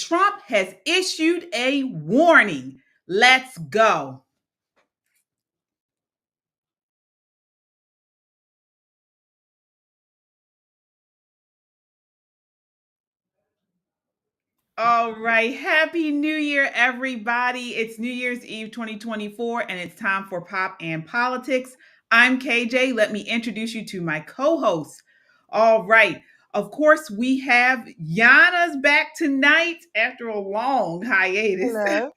Trump has issued a warning. Let's go. All right. Happy New Year, everybody. It's New Year's Eve 2024, and it's time for Pop and Politics. I'm KJ. Let me introduce you to my co host. All right. Of course, we have Yana's back tonight after a long hiatus. Hello.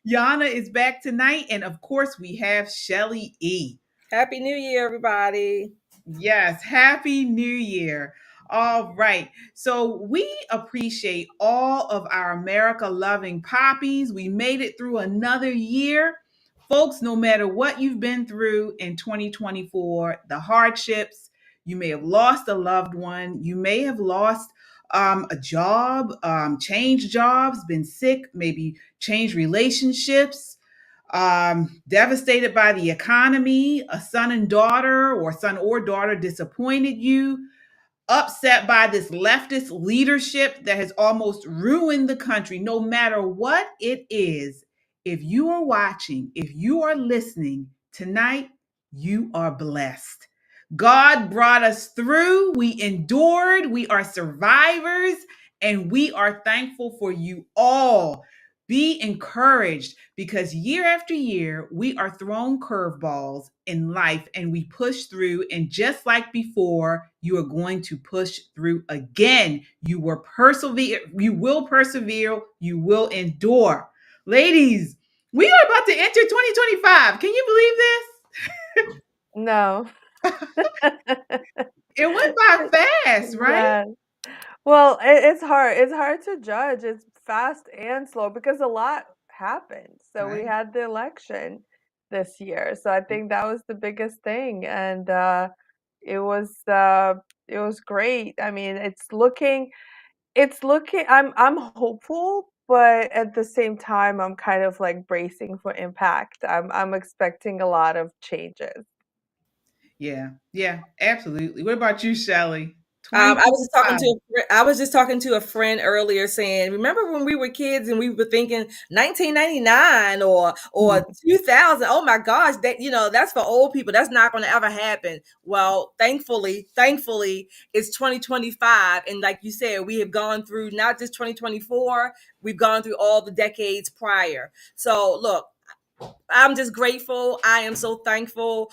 Yana is back tonight. And of course, we have Shelly E. Happy New Year, everybody. Yes, Happy New Year. All right. So we appreciate all of our America loving poppies. We made it through another year. Folks, no matter what you've been through in 2024, the hardships, you may have lost a loved one, you may have lost a job, changed jobs, been sick, maybe changed relationships, devastated by the economy, a son or daughter disappointed you, upset by this leftist leadership that has almost ruined the country. No matter what it is, if you are watching, if you are listening tonight, you are blessed. God brought us through. We endured. We are survivors, and we are thankful for you all. Be encouraged because year after year, we are thrown curveballs in life and we push through. And just like before, you are going to push through again. You will persevere, you will endure. Ladies, we are about to enter 2025. Can you believe this? No. It went by fast, right? Yeah. Well, it's hard. It's hard to judge. It's fast and slow because a lot happened. So we Right. had the election this year. So I think that was the biggest thing. And it was great. I mean, I'm hopeful, but at the same time I'm kind of like bracing for impact. I'm expecting a lot of changes. Yeah, absolutely. What about you, Shelly? I was just talking to a friend earlier saying, remember when we were kids and we were thinking 1999 or 2000? Oh my gosh, that's for old people. That's not going to ever happen. Well, thankfully, it's 2025, and like you said, we have gone through not just 2024, we've gone through all the decades prior. So look, I'm just grateful. I am so thankful.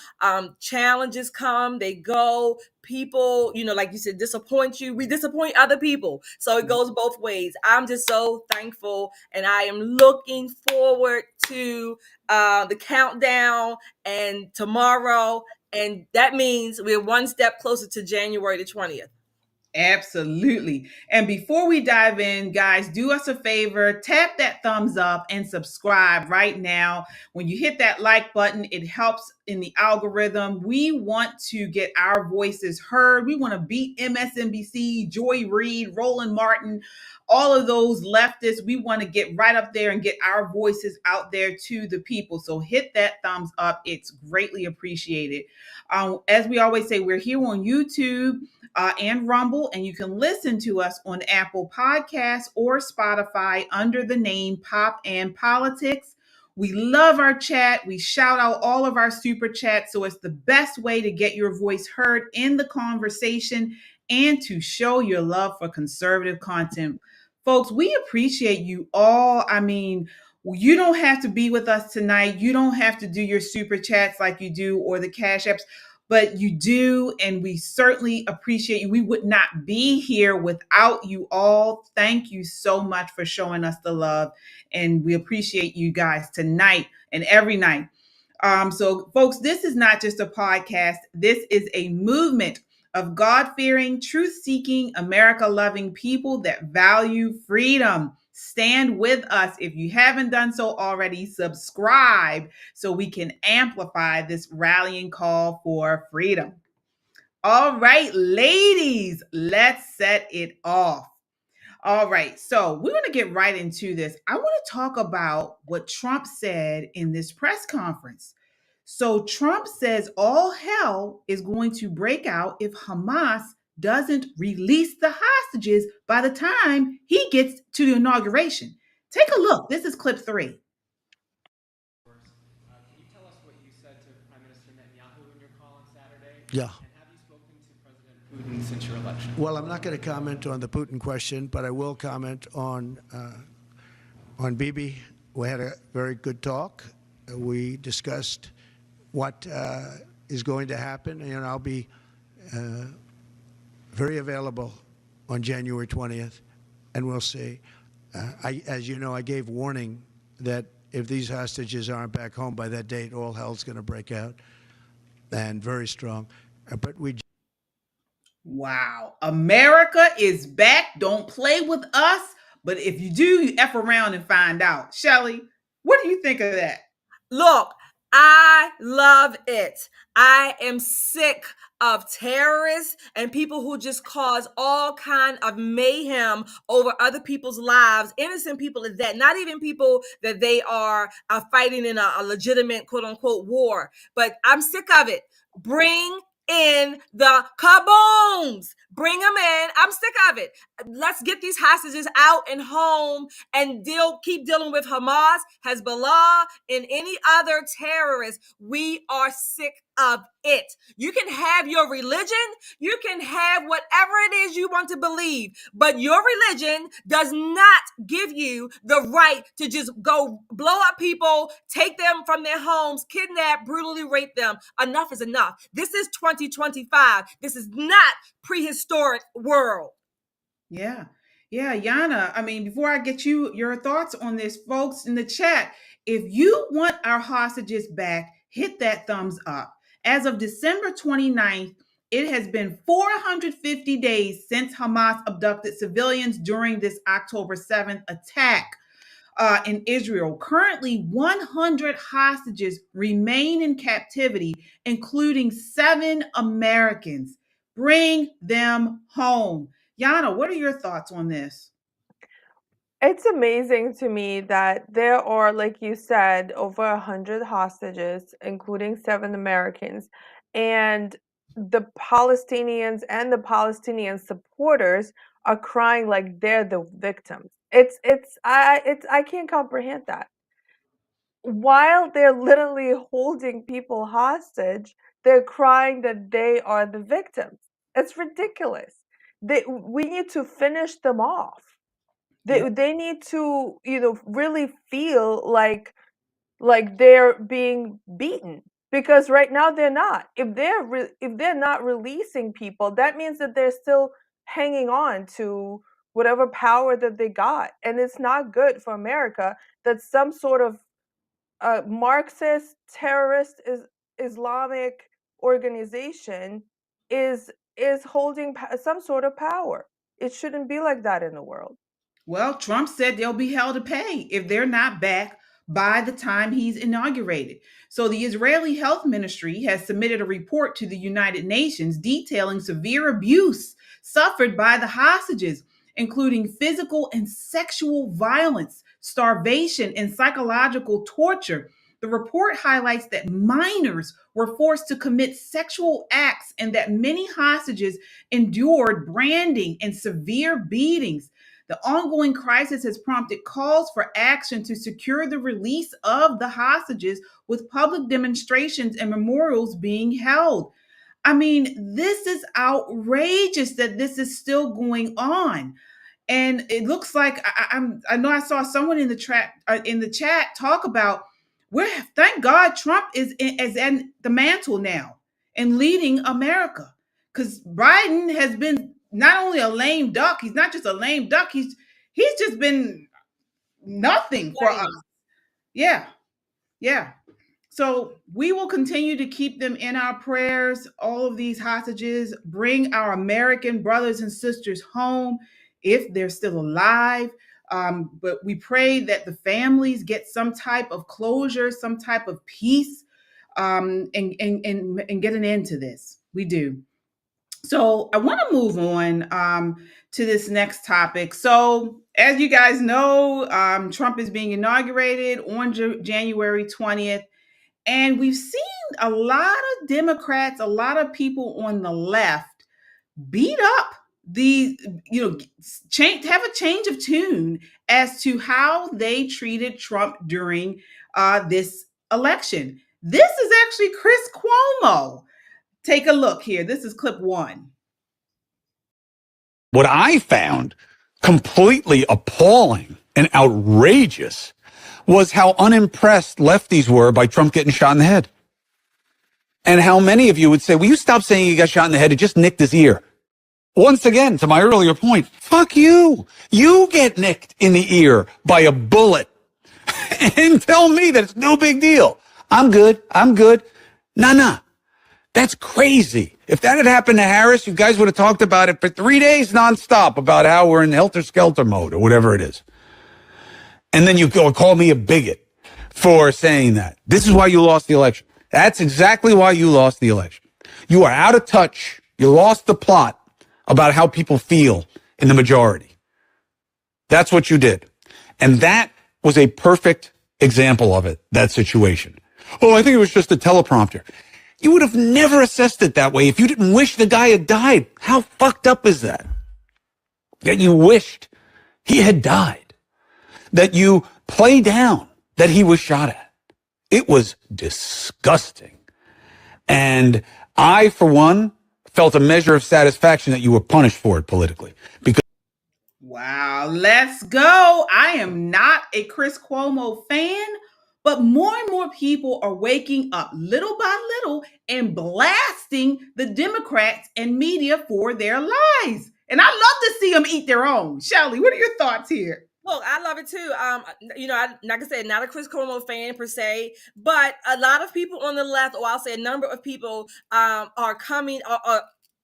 Challenges come, they go. People, like you said, disappoint you. We disappoint other people. So it goes both ways. I'm just so thankful. And I am looking forward to the countdown and tomorrow. And that means we're one step closer to January the 20th. Absolutely. And before we dive in, guys, do us a favor, tap that thumbs up and subscribe right now. When you hit that like button, it helps in the algorithm. We want to get our voices heard. We want to beat MSNBC, Joy Reid, Roland Martin, all of those leftists. We want to get right up there and get our voices out there to the people. So hit that thumbs up. It's greatly appreciated. As we always say, we're here on YouTube and Rumble, and you can listen to us on Apple Podcasts or Spotify under the name Pop and Politics. We love our chat. We shout out all of our super chats. So it's the best way to get your voice heard in the conversation and to show your love for conservative content. Folks, we appreciate you all. I mean, you don't have to be with us tonight. You don't have to do your super chats like you do or the cash apps, but you do, and we certainly appreciate you. We would not be here without you all. Thank you so much for showing us the love, and we appreciate you guys tonight and every night. So, folks, this is not just a podcast. This is a movement of God-fearing, truth-seeking, America-loving people that value freedom. Stand with us. If you haven't done so already, subscribe so we can amplify this rallying call for freedom. All right, ladies, let's set it off. All right, so we're going to get right into this. I want to talk about what Trump said in this press conference. So Trump says all hell is going to break out if Hamas doesn't release the hostages by the time he gets to the inauguration. Take a look. This is clip 3. Can you tell us what you said to Prime Minister Netanyahu in your call on Saturday? Yeah. And have you spoken to President Putin since your election? Well, I'm not going to comment on the Putin question, but I will comment on Bibi. We had a very good talk. We discussed what is going to happen, and I'll be very available on January 20th, and we'll see. As you know, I gave warning that if these hostages aren't back home by that date, all hell's going to break out, and very strong. But we. Wow. America is back. Don't play with us. But if you do, you F around and find out. Shelly, what do you think of that? Look, I love it. I am sick of terrorists and people who just cause all kind of mayhem over other people's lives, innocent people at that, not even people that they are fighting in a legitimate quote unquote war. But I'm sick of it. Bring in the kabooms. Bring them in. I'm sick of it. Let's get these hostages out and home and keep dealing with Hamas, Hezbollah, and any other terrorists. We are sick of it. You can have your religion. You can have whatever it is you want to believe, but your religion does not give you the right to just go blow up people, take them from their homes, kidnap, brutally rape them. Enough is enough. This is 2025. This is not prehistoric world. Yeah. Yeah, Yana, I mean, before I get your thoughts on this, folks in the chat, if you want our hostages back, hit that thumbs up. As of December 29th, it has been 450 days since Hamas abducted civilians during this October 7th attack in Israel. Currently, 100 hostages remain in captivity, including 7 Americans. Bring them home. Yana, what are your thoughts on this? It's amazing to me that there are, like you said, over 100 hostages, including 7 Americans, and the Palestinians and the Palestinian supporters are crying like they're the victims. I can't comprehend that. While they're literally holding people hostage, they're crying that they are the victims. It's ridiculous. We need to finish them off. They need to, really feel like they're being beaten, because right now they're not. If they're not releasing people, that means that they're still hanging on to whatever power that they got, and it's not good for America that some sort of Marxist terrorist Islamic organization is holding some sort of power. It shouldn't be like that in the world. Well, Trump said they'll be held to pay if they're not back by the time he's inaugurated. So the Israeli Health Ministry has submitted a report to the United Nations detailing severe abuse suffered by the hostages, including physical and sexual violence, starvation, and psychological torture. The report highlights that minors were forced to commit sexual acts and that many hostages endured branding and severe beatings. The ongoing crisis has prompted calls for action to secure the release of the hostages, with public demonstrations and memorials being held. I mean, this is outrageous that this is still going on. And it looks like I know I saw someone in the chat talk about thank God Trump is in the mantle now and leading America, because Biden has been not only a lame duck, he's not just a lame duck, he's just been nothing for us. Yeah. So we will continue to keep them in our prayers, all of these hostages. Bring our American brothers and sisters home if they're still alive. But we pray that the families get some type of closure, some type of peace, and get an end to this. We do. So I want to move on to this next topic. So as you guys know, Trump is being inaugurated on January 20th. And we've seen a lot of Democrats, a lot of people on the left beat up the, have a change of tune as to how they treated Trump during this election. This is actually Chris Cuomo. Take a look here. This is clip 1. What I found completely appalling and outrageous was how unimpressed lefties were by Trump getting shot in the head. And how many of you would say, will you stop saying he got shot in the head? It just nicked his ear. Once again, to my earlier point, fuck you. You get nicked in the ear by a bullet and tell me that it's no big deal. I'm good. Nah. That's crazy. If that had happened to Harris, you guys would have talked about it for 3 days nonstop about how we're in helter-skelter mode or whatever it is. And then you call me a bigot for saying that. This is why you lost the election. That's exactly why you lost the election. You are out of touch. You lost the plot about how people feel in the majority. That's what you did. And that was a perfect example of it, that situation. Oh, I think it was just a teleprompter. You would have never assessed it that way if you didn't wish the guy had died. How fucked up is that? That you wished he had died. That you play down that he was shot at. It was disgusting. And I, for one, felt a measure of satisfaction that you were punished for it politically. Because wow, let's go. I am not a Chris Cuomo fan, but more and more people are waking up little by little and blasting the Democrats and media for their lies. And I love to see them eat their own. Shelly, what are your thoughts here? Look, I love it too. Like I said, not a Chris Cuomo fan per se, but a lot of people on the left, or I'll say a number of people, are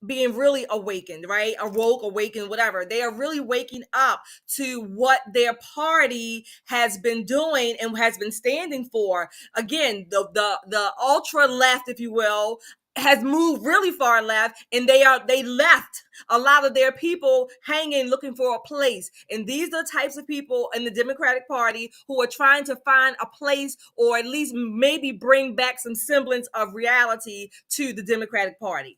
being really awakened, right? Awakened, whatever. They are really waking up to what their party has been doing and has been standing for. Again, the ultra left, if you will, has moved really far left, and they left a lot of their people hanging, looking for a place. And these are the types of people in the Democratic Party who are trying to find a place, or at least maybe bring back some semblance of reality to the Democratic Party.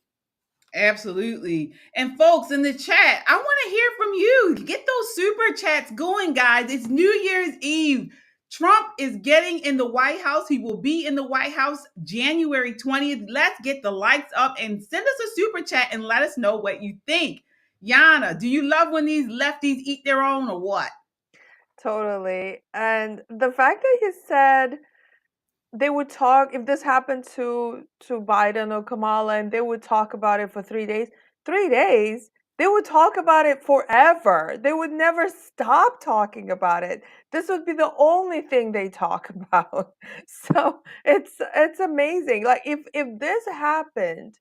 Absolutely. And folks in the chat, I want to hear from you. Get those super chats going, guys. It's New Year's Eve. Trump is getting in the White House. He will be in the White House January 20th. Let's get the likes up and send us a super chat and let us know what you think. Yana, do you love when these lefties eat their own or what? Totally. And the fact that he said they would talk, if this happened to Biden or Kamala, and they would talk about it for 3 days. 3 days? They would talk about it forever. They would never stop talking about it. This would be the only thing they talk about. So it's amazing. Like if this happened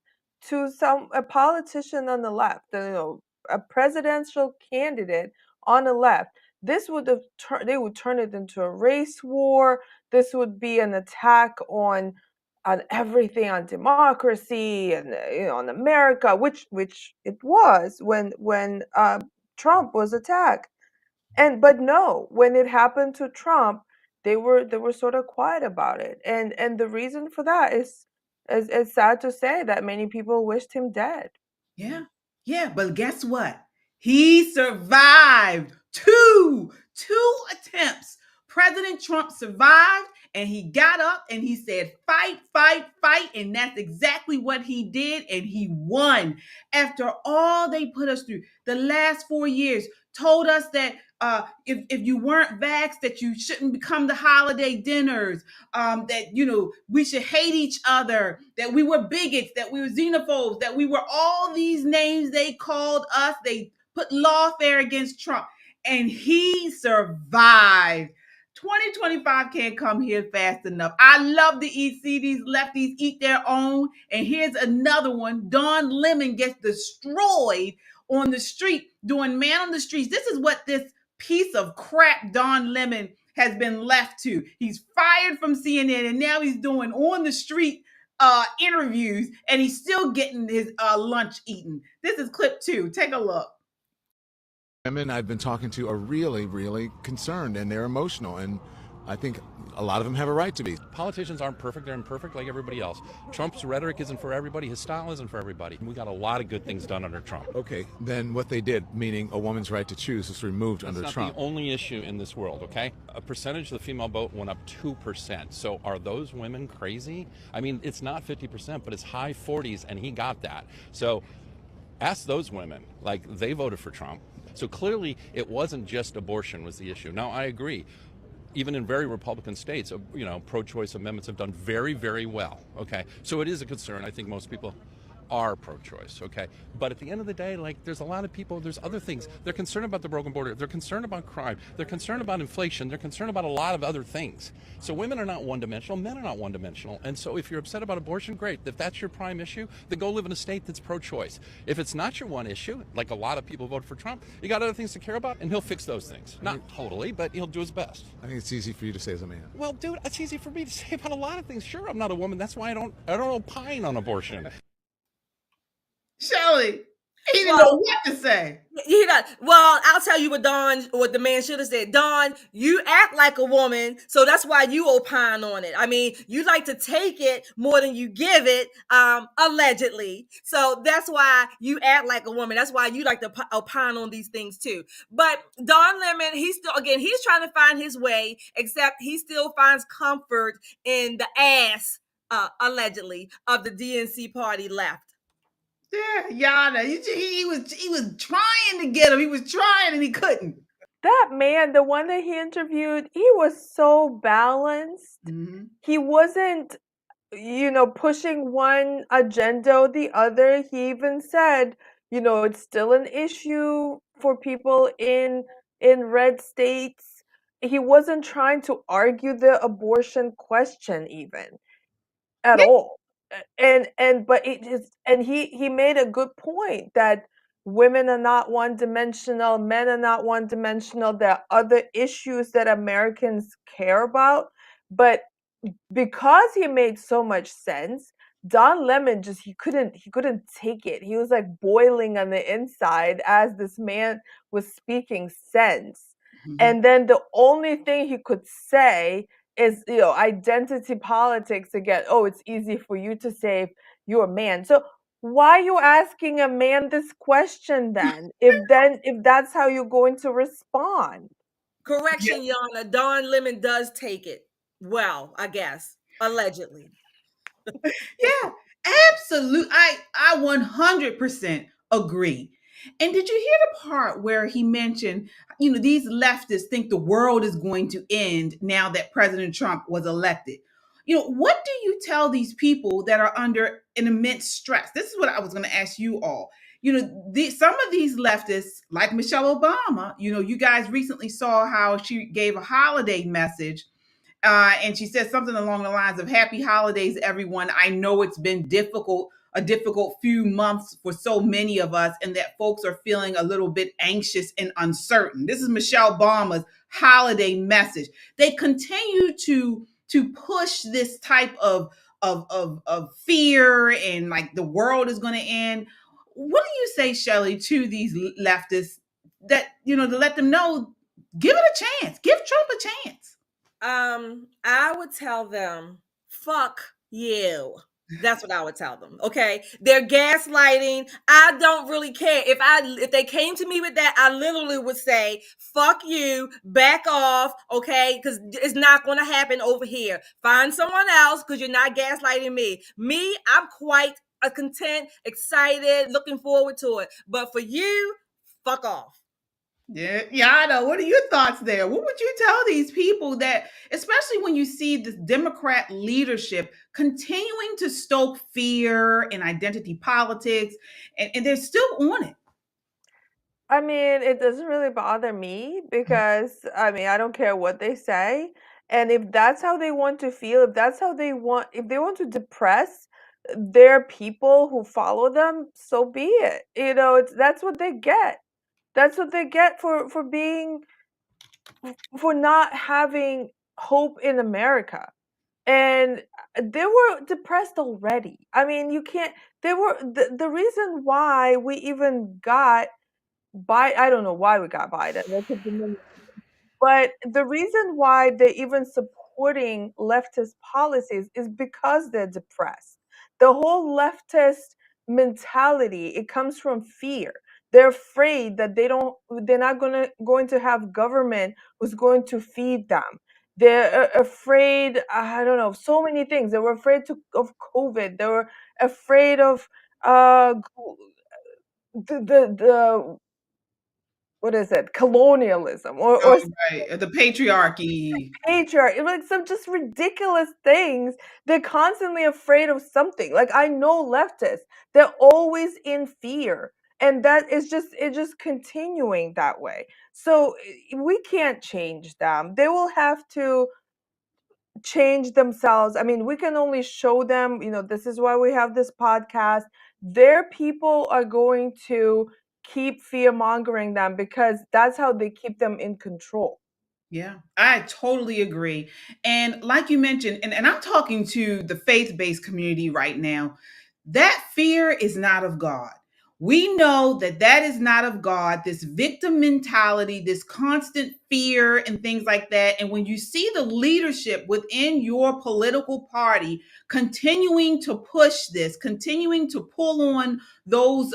to a politician on the left, a presidential candidate on the left, this would have they would turn it into a race war. This would be an attack on everything, on democracy and on America, which it was when Trump was attacked. But no, when it happened to Trump, they were sort of quiet about it. And the reason for that is sad to say that many people wished him dead. Yeah, but guess what? He survived two attempts. President Trump survived, and he got up and he said, fight, fight, fight. And that's exactly what he did. And he won. After all they put us through, the last 4 years, told us that if you weren't vaxxed, that you shouldn't come to holiday dinners, that, we should hate each other, that we were bigots, that we were xenophobes, that we were all these names they called us. They put lawfare against Trump, and he survived. 2025 can't come here fast enough. I love to see these lefties eat their own. And here's another one. Don Lemon gets destroyed on the street doing man on the streets. This is what this piece of crap Don Lemon has been left to. He's fired from CNN, and now he's doing on the street interviews, and he's still getting his lunch eaten. This is clip 2. Take a look. Women I've been talking to are really, really concerned, and they're emotional. And I think a lot of them have a right to be. Politicians aren't perfect. They're imperfect like everybody else. Trump's rhetoric isn't for everybody. His style isn't for everybody. We got a lot of good things done under Trump. Okay, then what they did, meaning a woman's right to choose, is removed under That's Trump. not the only issue in this world, okay? A percentage of the female vote went up 2%. So are those women crazy? I mean, it's not 50%, but it's high 40s, and he got that. So ask those women, like, they voted for Trump. So clearly it wasn't just abortion was the issue. Now, I agree. Even in very Republican states, pro-choice amendments have done very, very well, okay? So it is a concern. I think most people are pro-choice, okay? But at the end of the day, like, there's a lot of people, there's other things. They're concerned about the broken border. They're concerned about crime. They're concerned about inflation. They're concerned about a lot of other things. So women are not one-dimensional. Men are not one-dimensional. And so if you're upset about abortion, great. If that's your prime issue, then go live in a state that's pro-choice. If it's not your one issue, like a lot of people vote for Trump, you got other things to care about, and he'll fix those things. Not totally, but he'll do his best. I think it's easy for you to say as a man. Well, dude, it's easy for me to say about a lot of things. Sure, I'm not a woman. That's why I don't opine on abortion. Shelly, he didn't know what to say. Well, I'll tell you what the man should have said. Don, you act like a woman, so that's why you opine on it. I mean, you like to take it more than you give it, allegedly. So that's why you act like a woman. That's why you like to opine on these things too. But Don Lemon, he's trying to find his way, except he still finds comfort in the ass, allegedly, of the DNC party left. Yeah, Yana, he was trying to get him. He was trying and he couldn't. That man, the one that he interviewed, he was so balanced. Mm-hmm. He wasn't, pushing one agenda or the other. He even said, it's still an issue for people in red states. He wasn't trying to argue the abortion question even at all. But he made a good point that women are not one-dimensional, men are not one-dimensional. There are other issues that Americans care about, but because he made so much sense, Don Lemon he couldn't take it. He was like boiling on the inside as this man was speaking sense. Mm-hmm. And then the only thing he could say is, identity politics again. Oh, it's easy for you to say if you're a man. So why are you asking a man this question then? If that's how you're going to respond? Correction, Yana. Don Lemon does take it well, I guess, allegedly. Yeah, absolutely. I 100% agree. And did you hear the part where he mentioned, these leftists think the world is going to end now that President Trump was elected? What do you tell these people that are under an immense stress? This is what I was going to ask you all. Some of these leftists, like Michelle Obama, you guys recently saw how she gave a holiday message. And she said something along the lines of "Happy holidays, everyone. I know it's been a difficult few months for so many of us, and that folks are feeling a little bit anxious and uncertain." This is Michelle Obama's holiday message. They continue to push this type of fear and like the world is going to end. What do you say, Shelley, to these leftists that to let them know, give it a chance, give Trump a chance? I would tell them, fuck you. That's what I would tell them. Okay. They're gaslighting. I don't really care. If they came to me with that, I literally would say, fuck you, back off. Okay. Cause it's not going to happen over here. Find someone else. Cause you're not gaslighting me. I'm quite content, excited, looking forward to it. But for you, fuck off. Yeah, I know. What are your thoughts there? What would you tell these people that, especially when you see this Democrat leadership continuing to stoke fear and identity politics, and they're still on it? I mean, it doesn't really bother me because, I don't care what they say. And if that's how they want to feel, if they want to depress their people who follow them, so be it. That's what they get. That's what they get for not having hope in America. And they were depressed already. I mean, you can't, they were, the reason why we even got I don't know why we got Biden. But the reason why they're even supporting leftist policies is because they're depressed. The whole leftist mentality, it comes from fear. They're afraid that they're not going to have government who's going to feed them. They're afraid, I don't know, so many things. They were afraid of COVID. They were afraid of uh, the what is it, colonialism or Oh, right. The patriarchy. patriarchy, like some just ridiculous things. They're constantly afraid of something. Like I know leftists, they're always in fear. And that is just continuing that way. So we can't change them. They will have to change themselves. I mean, we can only show them, this is why we have this podcast. Their people are going to keep fear mongering them because that's how they keep them in control. Yeah, I totally agree. And like you mentioned, and I'm talking to the faith based community right now, that fear is not of God. We know that that is not of God, this victim mentality, this constant fear, and things like that. And when you see the leadership within your political party continuing to push this, continuing to pull on those,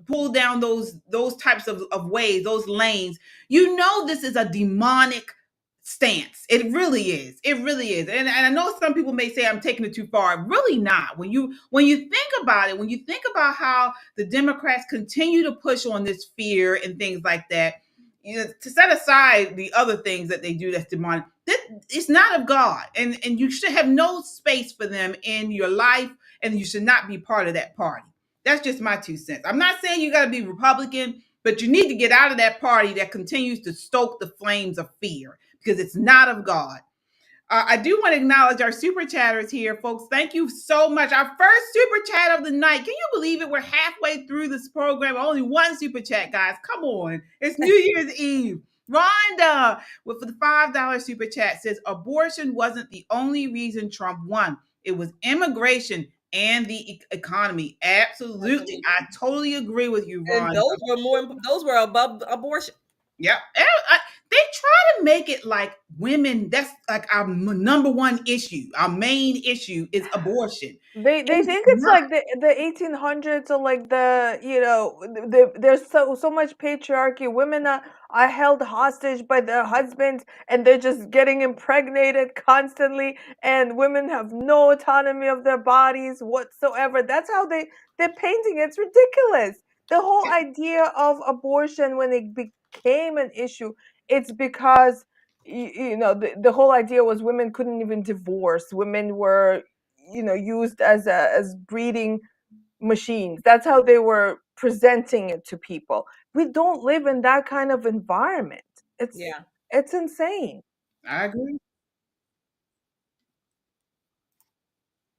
pull down those types of ways, those lanes, you know this is a demonic stance. It really is. It really is. And I know some people may say I'm taking it too far. Really not. When you think about it, when you think about how the Democrats continue to push on this fear and things like that, to set aside the other things that they do that's demonic, it's not of God. And you should have no space for them in your life, and you should not be part of that party. That's just my 2 cents. I'm not saying you got to be Republican, but you need to get out of that party that continues to stoke the flames of fear because it's not of God. I do want to acknowledge our super chatters here, folks. Thank you so much. Our first super chat of the night. Can you believe it? We're halfway through this program. Only one super chat, guys. Come on. It's New Year's Eve. Rhonda with the $5 super chat says abortion wasn't the only reason Trump won. It was immigration and the economy. Absolutely. I totally agree with you, Rhonda. And those were above abortion. Yeah. They try to make it like women, that's like our number one issue. Our main issue is abortion. They think it's like the 1800s or like there's so much patriarchy. Women are held hostage by their husbands and they're just getting impregnated constantly, and women have no autonomy of their bodies whatsoever. That's how they're painting it. It's ridiculous. The whole idea of abortion, when it became an issue, it's because the whole idea was women couldn't even divorce. Women were used as breeding machines. That's how they were presenting it to people. We don't live in that kind of environment. It's insane. I agree.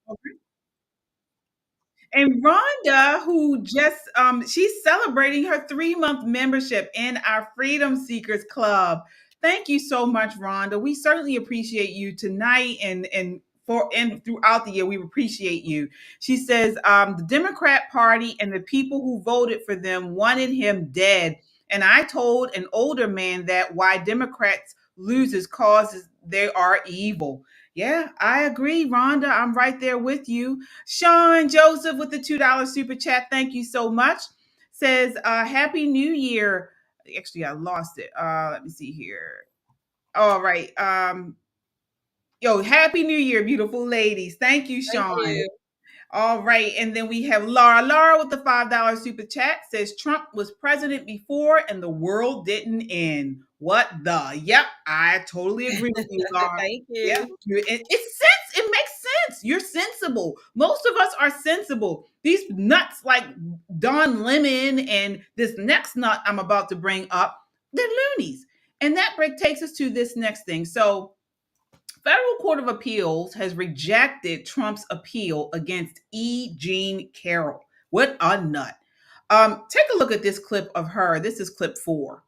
Okay. And Rhonda, who just she's celebrating her 3-month membership in our Freedom Seekers Club. Thank you so much, Rhonda. We certainly appreciate you tonight and throughout the year. We appreciate you. She says the Democrat Party and the people who voted for them wanted him dead. And I told an older man that why Democrats loses causes they are evil. Yeah, I agree, Rhonda. I'm right there with you. Sean Joseph with the $2 super chat. Thank you so much. Says, Happy New Year. Actually, I lost it. Let me see here. All right. Happy New Year, beautiful ladies. Thank you, Sean. Thank you. All right. And then we have Laura. Laura with the $5 super chat says Trump was president before and the world didn't end. What the? Yep. I totally agree with you, Laura. Thank you. Yep. It's sense. It makes sense. You're sensible. Most of us are sensible. These nuts like Don Lemon and this next nut I'm about to bring up, they're loonies. And that takes us to this next thing. So Federal Court of Appeals has rejected Trump's appeal against E. Jean Carroll. What a nut. Take a look at this clip of her. This is clip 4.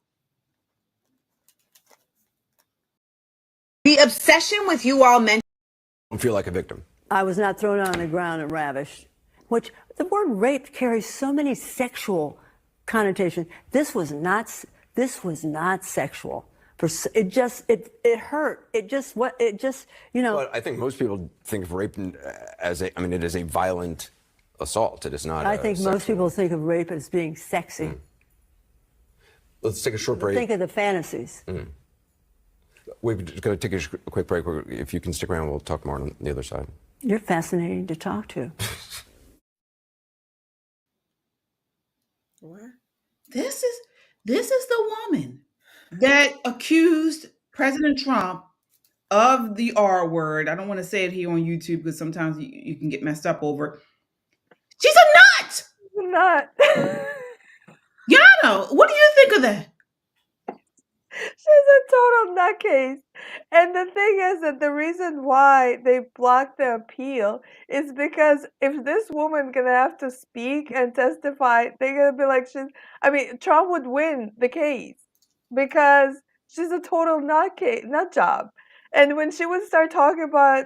The obsession with you all mentioned. I feel like a victim. I was not thrown on the ground and ravished, which the word rape carries so many sexual connotations. This was not sexual. It hurt. It just Well, I think most people think of rape as it is a violent assault. It is not. I think most people think of rape as being sexy. Let's take a short break. Think of the fantasies. We're just going to take a quick break. If you can stick around, we'll talk more on the other side. You're fascinating to talk to. What? This is the woman that accused President Trump of the R word. I don't want to say it here on YouTube because sometimes you can get messed up over it. She's a nut. Nut. Yano, what do you think of that? She's a total nutcase. And the thing is that the reason why they blocked the appeal is because if this woman gonna have to speak and testify, they're gonna be like, Trump would win the case because she's a total nut job. And when she would start talking about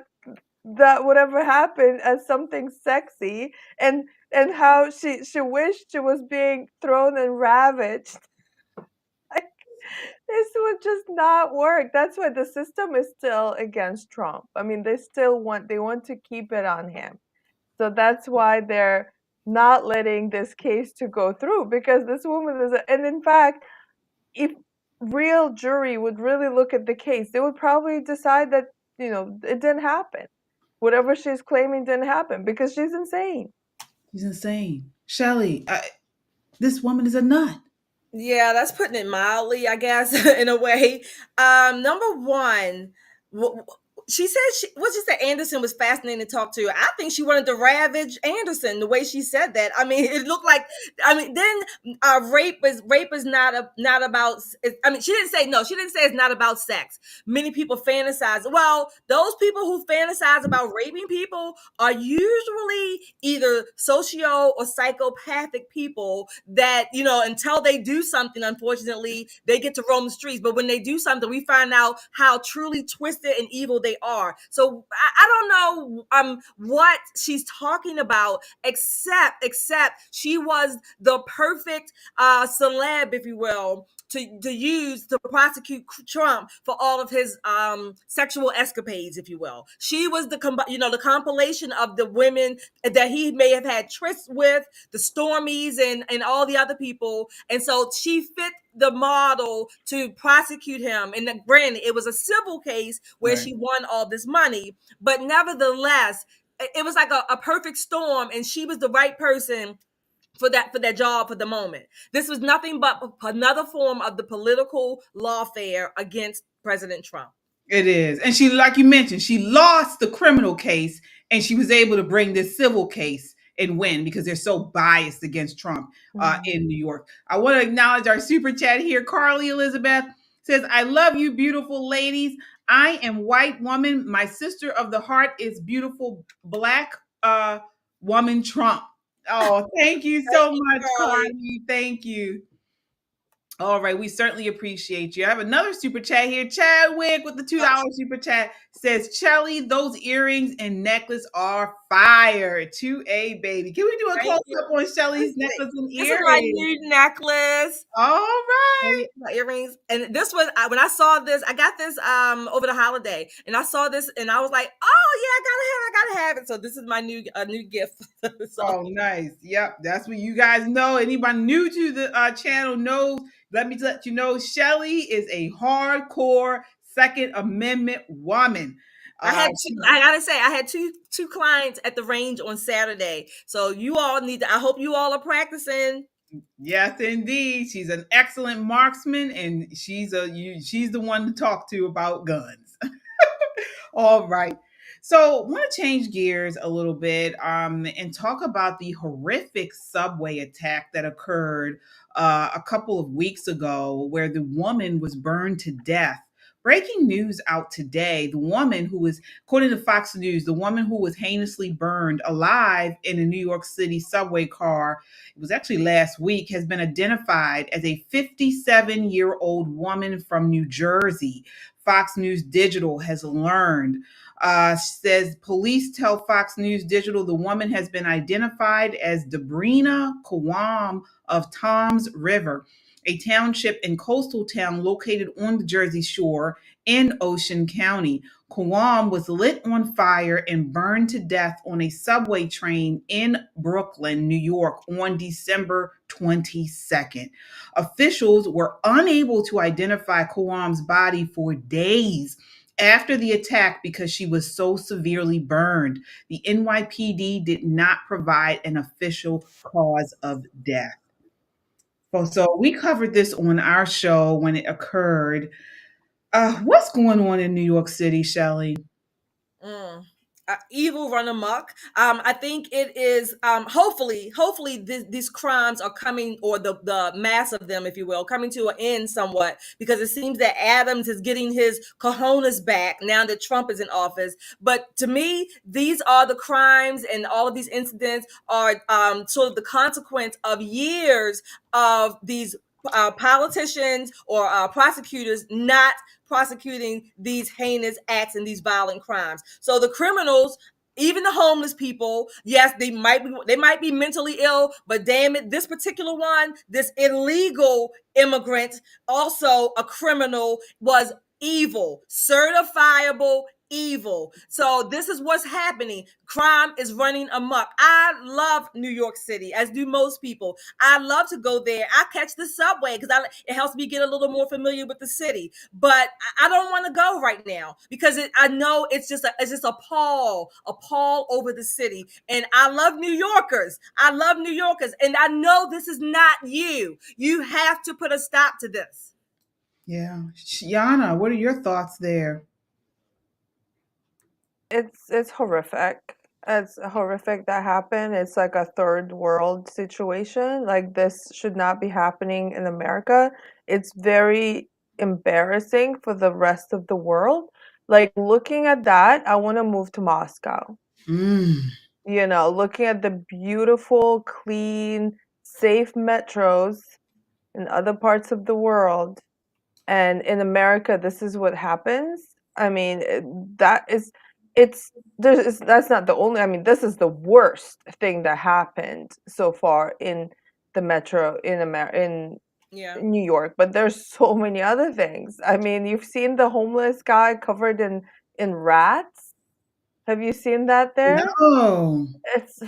that whatever happened as something sexy and how she wished she was being thrown and ravaged, this would just not work. That's why the system is still against Trump. I mean, they want to keep it on him. So that's why they're not letting this case to go through, because this woman and in fact, if real jury would really look at the case, they would probably decide that, it didn't happen. Whatever she's claiming didn't happen because she's insane. She's insane. Shelley, this woman is a nut. Yeah, that's putting it mildly, I guess, in a way. Number one, she said Anderson was fascinating to talk to. I think she wanted to ravage Anderson the way she said that. I mean, it looked like, then rape is not about, she didn't say it's not about sex. Many people fantasize. Well, those people who fantasize about raping people are usually either socio or psychopathic people that, until they do something, unfortunately, they get to roam the streets. But when they do something, we find out how truly twisted and evil they are. So I don't know what she's talking about, except she was the perfect celeb, if you will, to use to prosecute Trump for all of his sexual escapades, if you will. She was the compilation of the women that he may have had trysts with, the Stormies and all the other people. And so she fit the model to prosecute him. And granted, it was a civil case where she won all this money, but nevertheless, it was like a perfect storm, and she was the right person for that job for the moment. This was nothing but another form of the political lawfare against President Trump. It is. And she, like you mentioned, she lost the criminal case and she was able to bring this civil case and win because they're so biased against Trump in New York. I want to acknowledge our super chat here. Carly Elizabeth says, I love you, beautiful ladies. I am white woman. My sister of the heart is beautiful black woman Trump. Oh, thank you so much, Carly. Thank you. All right, we certainly appreciate you. I have another super chat here. Chadwick with the $2 super chat says, Shelly, those earrings and necklace are fire. 2A, baby. Can we do a close-up on Shelly's necklace and earrings? This is my new necklace. All right. My earrings. And this was, when I saw this, I got this over the holiday. And I saw this and I was like, oh, yeah, I gotta have it. So this is my new gift. So. Oh, nice. Yep, that's what you guys know. Anybody new to the channel knows. Let me let you know, Shelly is a hardcore Second Amendment woman. I gotta say, I had two clients at the range on Saturday. So you all I hope you all are practicing. Yes, indeed. She's an excellent marksman, and she's the one to talk to about guns. All right. So I want to change gears a little bit and talk about the horrific subway attack that occurred a couple of weeks ago where the woman was burned to death. Breaking news out today, the woman who was, according to Fox News, the woman who was heinously burned alive in a New York City subway car, it was actually last week, has been identified as a 57-year-old woman from New Jersey. Fox News Digital has learned. Says police tell Fox News Digital the woman has been identified as Debrina Kawam of Toms River. a township and coastal town located on the Jersey Shore in Ocean County. Cuomo was lit on fire and burned to death on a subway train in Brooklyn, New York on December 22nd. Officials were unable to identify Cuomo's body for days after the attack because she was so severely burned. The NYPD did not provide an official cause of death. So we covered this on our show when it occurred. What's going on in New York City, Shelley? Evil run amok. I think it is. Hopefully, these crimes are coming, or the mass of them, if you will, coming to an end somewhat, because it seems that Adams is getting his cojones back now that Trump is in office. But to me, these are the crimes, and all of these incidents are sort of the consequence of years of these politicians or prosecutors not prosecuting these heinous acts and these violent crimes. So the criminals, even the homeless people, yes, they might be mentally ill, but damn it, this particular one, this illegal immigrant, also a criminal, was evil, certifiable evil. So this is what's happening. Crime is running amok. I love New York City, as do most people. I love to go there. I catch the subway because it helps me get a little more familiar with the city. But I don't want to go right now because I know it's just a pall over the city. And I love New Yorkers. And I know this is not you. You have to put a stop to this. Yeah. Yana, what are your thoughts there? It's horrific. It's horrific that happened. It's like a third world situation. Like, this should not be happening in America. It's very embarrassing for the rest of the world. Like, looking at that, I want to move to Moscow. You know, looking at the beautiful, clean, safe metros in other parts of the world, and in America, this is what happens. I mean, that's not the only. I mean, this is the worst thing that happened so far in the metro in New York. But there's so many other things. I mean, you've seen the homeless guy covered in rats. Have you seen that there? No. It's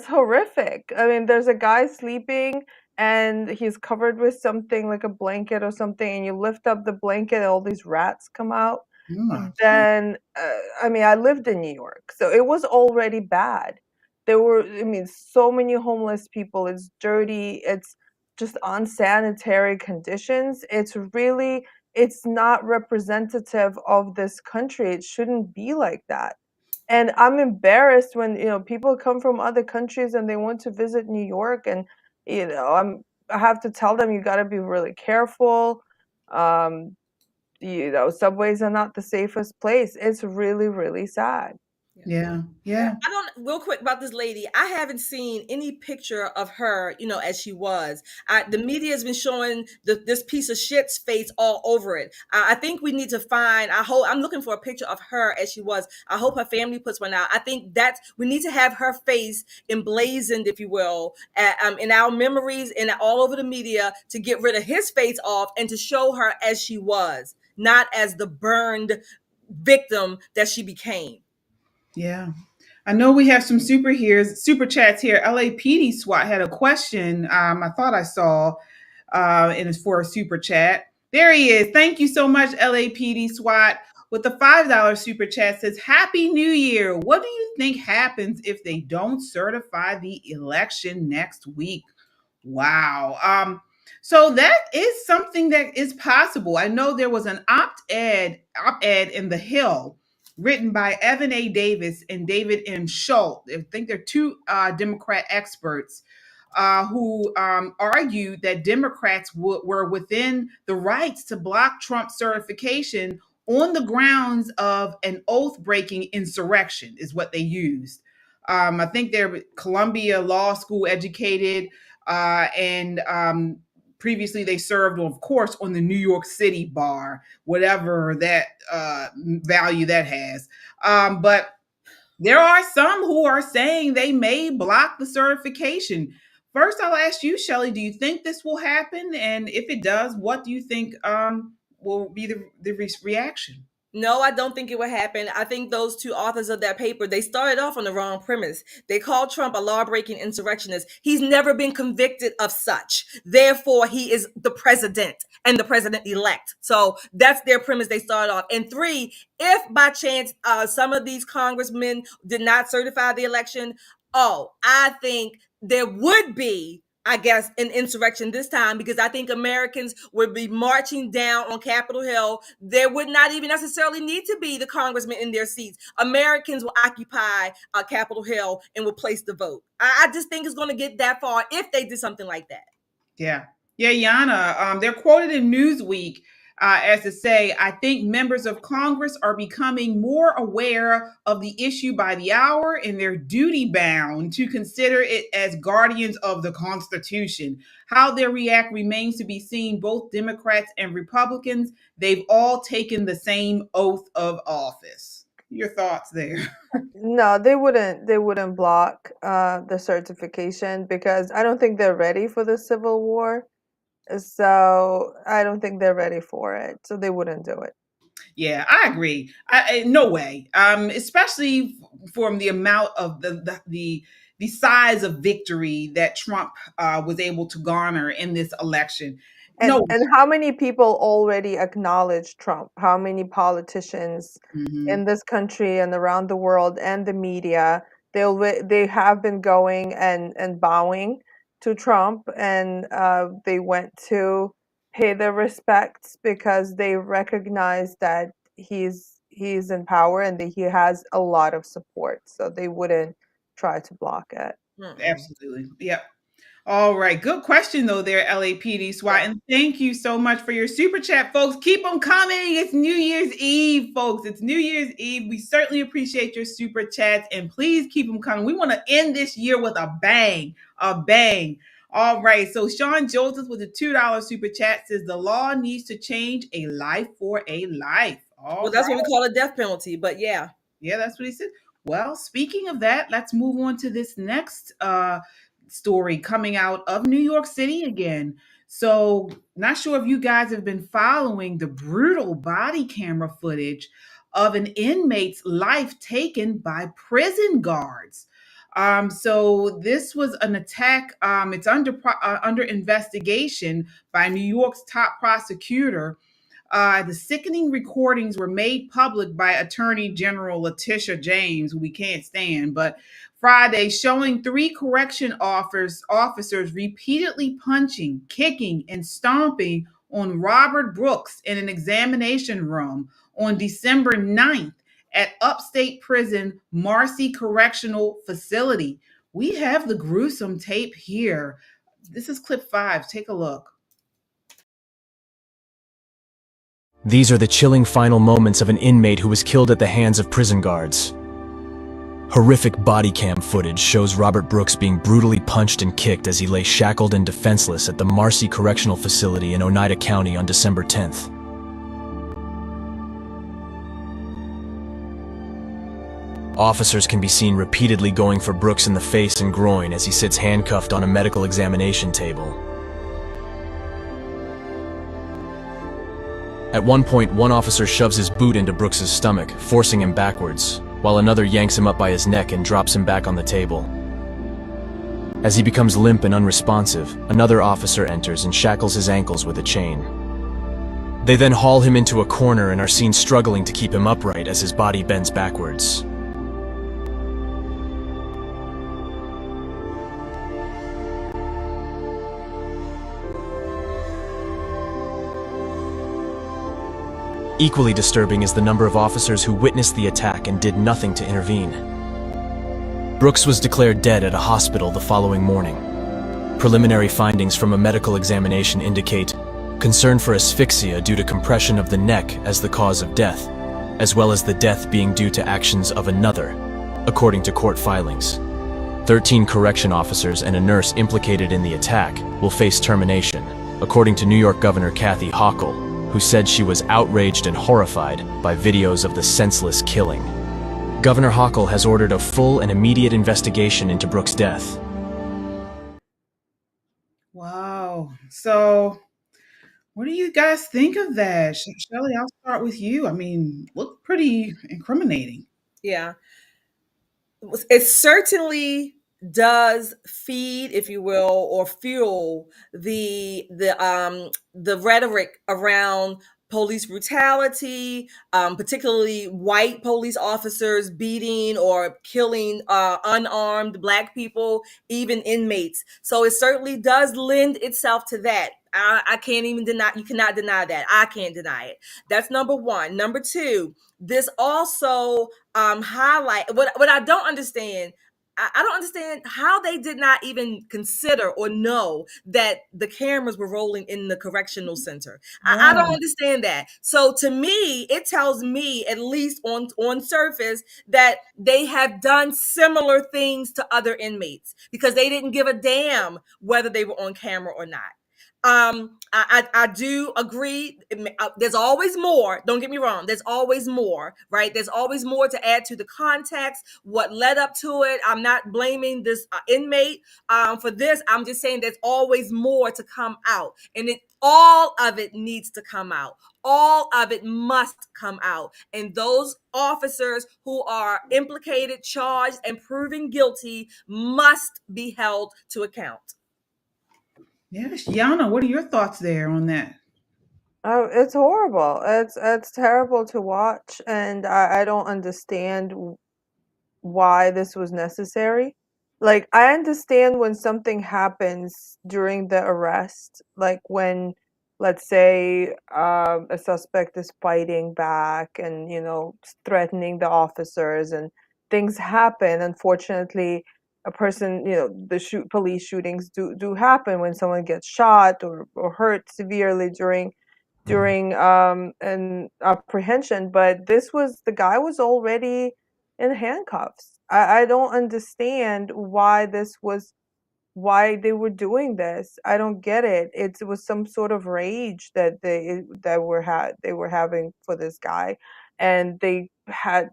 horrific. I mean, there's a guy sleeping and he's covered with something like a blanket or something, and you lift up the blanket and all these rats come out. Then, I mean, I lived in New York, so it was already bad. There were, I mean, so many homeless people. It's dirty. It's just unsanitary conditions. It's not representative of this country. It shouldn't be like that. And I'm embarrassed when, people come from other countries and they want to visit New York, and, I have to tell them, you got to be really careful. Subways are not the safest place. It's really, really sad. Yeah. Real quick about this lady. I haven't seen any picture of her, as she was. The media has been showing this piece of shit's face all over it. I think we need to I'm looking for a picture of her as she was. I hope her family puts one out. I think that we need to have her face emblazoned, if you will, in our memories and all over the media, to get rid of his face off and to show her as she was, not as the burned victim that she became. Yeah. I know we have some super chats here. LAPD SWAT had a question. I thought I saw, and it's for a super chat. There he is. Thank you so much, LAPD SWAT. With the $5 super chat, says, Happy New Year. What do you think happens if they don't certify the election next week? Wow. So that is something that is possible. I know there was an op-ed in The Hill written by Evan A. Davis and David M. Schultz. I think they're two Democrat experts who argued that Democrats were within the rights to block Trump's certification on the grounds of an oath-breaking insurrection, is what they used. I think they're Columbia Law School educated, and previously they served, of course, on the New York City bar, whatever that value that has. But there are some who are saying they may block the certification. first, I'll ask you, Shelley, do you think this will happen? And if it does, what do you think will be the reaction? No, I don't think it would happen. I think those two authors of that paper, they started off on the wrong premise. They called Trump a law-breaking insurrectionist. He's never been convicted of such. Therefore, he is the president and the president-elect. So that's their premise they started off. And three, if by chance some of these congressmen did not certify the election, I think there would be, I guess, an insurrection this time, because I think Americans would be marching down on Capitol Hill. There would not even necessarily need to be the congressmen in their seats. Americans will occupy Capitol Hill and will place the vote. I just think it's going to get that far if they did something like that. Yeah. Yeah, Yana, they're quoted in Newsweek as to say, I think members of Congress are becoming more aware of the issue by the hour, and they're duty bound to consider it as guardians of the Constitution. How they react remains to be seen. Both Democrats and Republicans, they've all taken the same oath of office. Your thoughts there? No, they wouldn't block the certification, because I don't think they're ready for the Civil War. So I don't think they're ready for it. So they wouldn't do it. Yeah, I agree. No way. Especially from the amount of the size of victory that Trump was able to garner in this election. And how many people already acknowledge Trump? How many politicians in this country and around the world and the media, they have been going and bowing to Trump, and they went to pay their respects because they recognize that he's in power and that he has a lot of support. So they wouldn't try to block it. Absolutely. Yep. All right. Good question, though, there, LAPD SWAT. And thank you so much for your super chat, folks. Keep them coming. It's New Year's Eve, folks. It's New Year's Eve. We certainly appreciate your super chats, and please keep them coming. We want to end this year with a bang, a bang. All right. So Sean Joseph with a $2 super chat says the law needs to change, a life for a life. Well, that's what we call a death penalty, but yeah. Yeah, that's what he said. Well, speaking of that, let's move on to this next story coming out of New York City again. So, not sure if you guys have been following the brutal body camera footage of an inmate's life taken by prison guards. So this was an attack. It's under investigation by New York's top prosecutor. The sickening recordings were made public by Attorney General Letitia James, who we can't stand, but Friday, showing 3 correction officers repeatedly punching, kicking, and stomping on Robert Brooks in an examination room on December 9th at upstate prison Marcy Correctional Facility. We have the gruesome tape here. This is clip 5. Take a look. These are the chilling final moments of an inmate who was killed at the hands of prison guards. Horrific body cam footage shows Robert Brooks being brutally punched and kicked as he lay shackled and defenseless at the Marcy Correctional Facility in Oneida County on December 10th. Officers can be seen repeatedly going for Brooks in the face and groin as he sits handcuffed on a medical examination table. At one point, one officer shoves his boot into Brooks's stomach, forcing him backwards, while another yanks him up by his neck and drops him back on the table. As he becomes limp and unresponsive, another officer enters and shackles his ankles with a chain. They then haul him into a corner and are seen struggling to keep him upright as his body bends backwards. Equally disturbing is the number of officers who witnessed the attack and did nothing to intervene. Brooks was declared dead at a hospital the following morning. Preliminary findings from a medical examination indicate concern for asphyxia due to compression of the neck as the cause of death, as well as the death being due to actions of another, according to court filings. 13 correction officers and a nurse implicated in the attack will face termination, according to New York Governor Kathy Hochul, who said she was outraged and horrified by videos of the senseless killing. Governor Hochul has ordered a full and immediate investigation into Brooks' death. Wow. So what do you guys think of that? Shelley, I'll start with you. I mean, look pretty incriminating. Yeah. It certainly does feed, if you will, or fuel the rhetoric around police brutality, particularly white police officers beating or killing unarmed Black people, even inmates. So it certainly does lend itself to that. I can't even deny, you cannot deny that. I can't deny it. That's number one. Number two, this also highlight what I don't understand. I don't understand how they did not even consider or know that the cameras were rolling in the correctional center. I don't understand that. So to me, it tells me, at least on surface, that they have done similar things to other inmates because they didn't give a damn whether they were on camera or not. I do agree. There's always more. Don't get me wrong. There's always more, right? There's always more to add to the context, what led up to it. I'm not blaming this inmate for this. I'm just saying there's always more to come out, and all of it needs to come out. All of it must come out. And those officers who are implicated, charged, and proven guilty must be held to account. Yes, Yana, what are your thoughts there on that? Oh, it's horrible. It's terrible to watch, and I don't understand why this was necessary. Like, I understand when something happens during the arrest, like when, let's say, a suspect is fighting back and, threatening the officers, and things happen. Unfortunately, a person, the police shootings do happen when someone gets shot or hurt severely during an apprehension. But the guy was already in handcuffs. I don't understand why they were doing this. I don't get it. It was some sort of rage that they were having for this guy, and they had,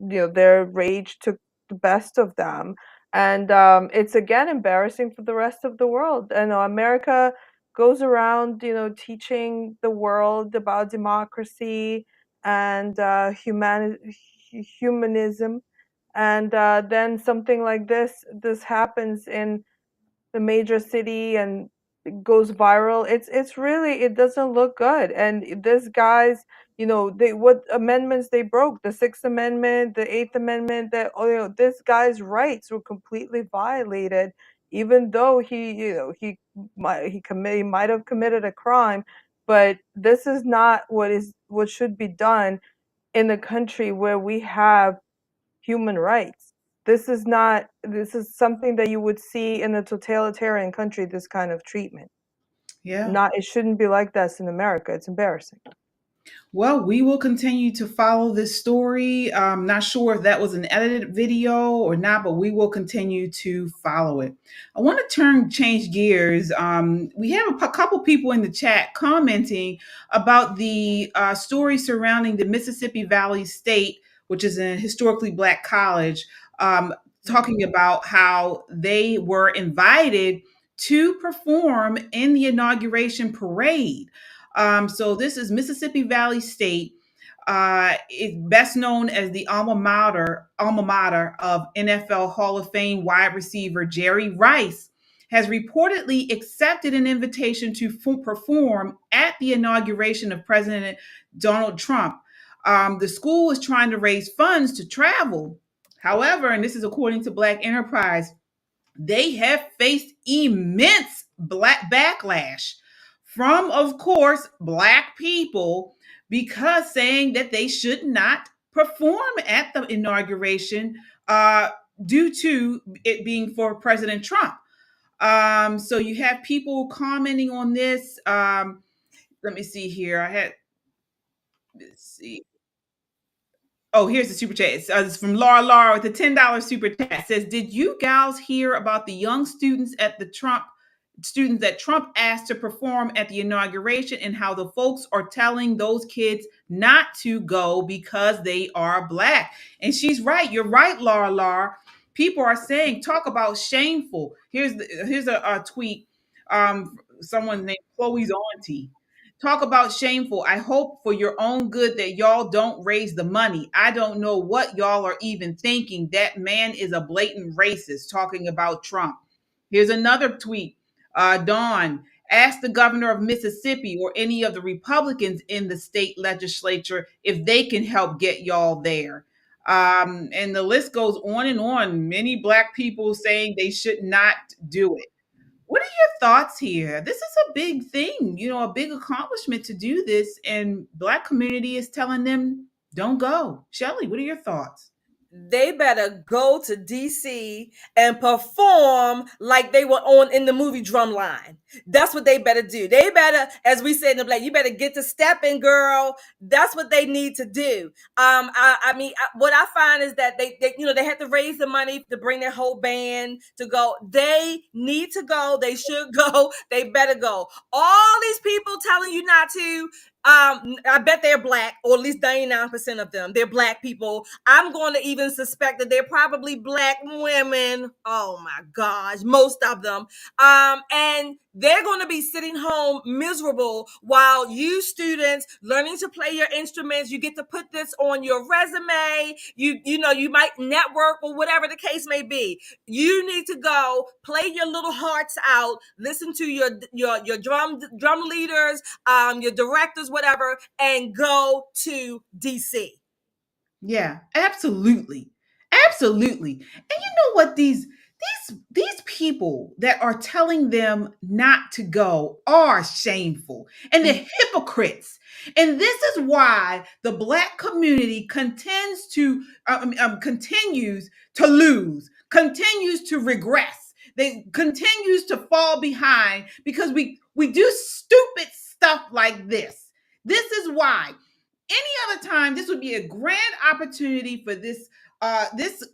their rage took the best of them. And it's again embarrassing for the rest of the world. And America goes around, teaching the world about democracy and humanism, and then something like this happens in the major city and it goes viral. It's really, it doesn't look good. And this guy's, what amendments they broke, the Sixth Amendment, the Eighth Amendment, that, this guy's rights were completely violated, even though he might have committed a crime. But this is not what should be done in a country where we have human rights. This is something that you would see in a totalitarian country, this kind of treatment. Yeah. It shouldn't be like this in America. It's embarrassing. Well, we will continue to follow this story. I'm not sure if that was an edited video or not, but we will continue to follow it. I want to change gears. We have a couple people in the chat commenting about the story surrounding the Mississippi Valley State, which is a historically Black college, talking about how they were invited to perform in the inauguration parade. So this is Mississippi Valley State. It's best known as the alma mater of NFL Hall of Fame wide receiver Jerry Rice, has reportedly accepted an invitation to perform at the inauguration of President Donald Trump. The school was trying to raise funds to travel. However, and this is according to Black Enterprise, they have faced immense backlash from, of course, Black people, because saying that they should not perform at the inauguration due to it being for President Trump. So you have people commenting on this. Let me see here. Let's see. Oh, here's the super chat. It's from Laura with the $10 super chat. It says, did you gals hear about the young students that Trump asked to perform at the inauguration, and how the folks are telling those kids not to go because they are Black? And she's right. You're right, Laura. People are saying, talk about shameful. Here's a tweet someone named Chloe's auntie. Talk about shameful. I hope for your own good that y'all don't raise the money. I don't know what y'all are even thinking. That man is a blatant racist, talking about Trump. Here's another tweet. Dawn, ask the governor of Mississippi or any of the Republicans in the state legislature if they can help get y'all there. And the list goes on and on. Many Black people saying they should not do it. What are your thoughts here? This is a big thing, a big accomplishment to do this, and Black community is telling them don't go. Shelley, what are your thoughts? They better go to DC and perform like they were on in the movie Drumline. That's what they better do. They better, as we said in the Black, you better get to stepping, girl. That's what they need to do. What I find is that they have to raise the money to bring their whole band to go. They need to go. They should go. They better go. All these people telling you not to, I bet they're Black, or at least 99% of them. They're Black people. I'm going to even suspect that they're probably Black women. Oh my gosh, most of them. And they're going to be sitting home miserable while you students learning to play your instruments. You get to put this on your resume. You might network or whatever the case may be. You need to go play your little hearts out. Listen to your drum leaders, your directors, whatever, and go to DC. Yeah, absolutely. Absolutely. And you know what, these people that are telling them not to go are shameful, and they're hypocrites. And this is why the Black community continues to lose, continues to regress. They continues to fall behind because we do stupid stuff like this. This is why. Any other time, this would be a grand opportunity for this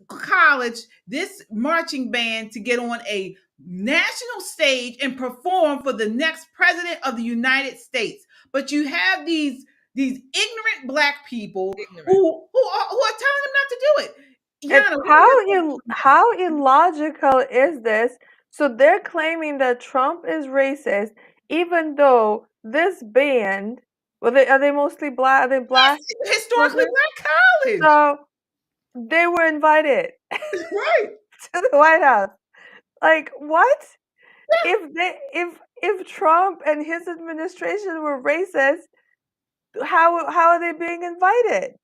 college, this marching band to get on a national stage and perform for the next president of the United States. But you have these ignorant Black people who are telling them not to do it. Yana, how illogical is this? So they're claiming that Trump is racist, even though this band, are they mostly Black? Are they Black? Yes, historically Black college. So they were invited right to the White House. Like, what? If Trump and his administration were racist, how are they being invited?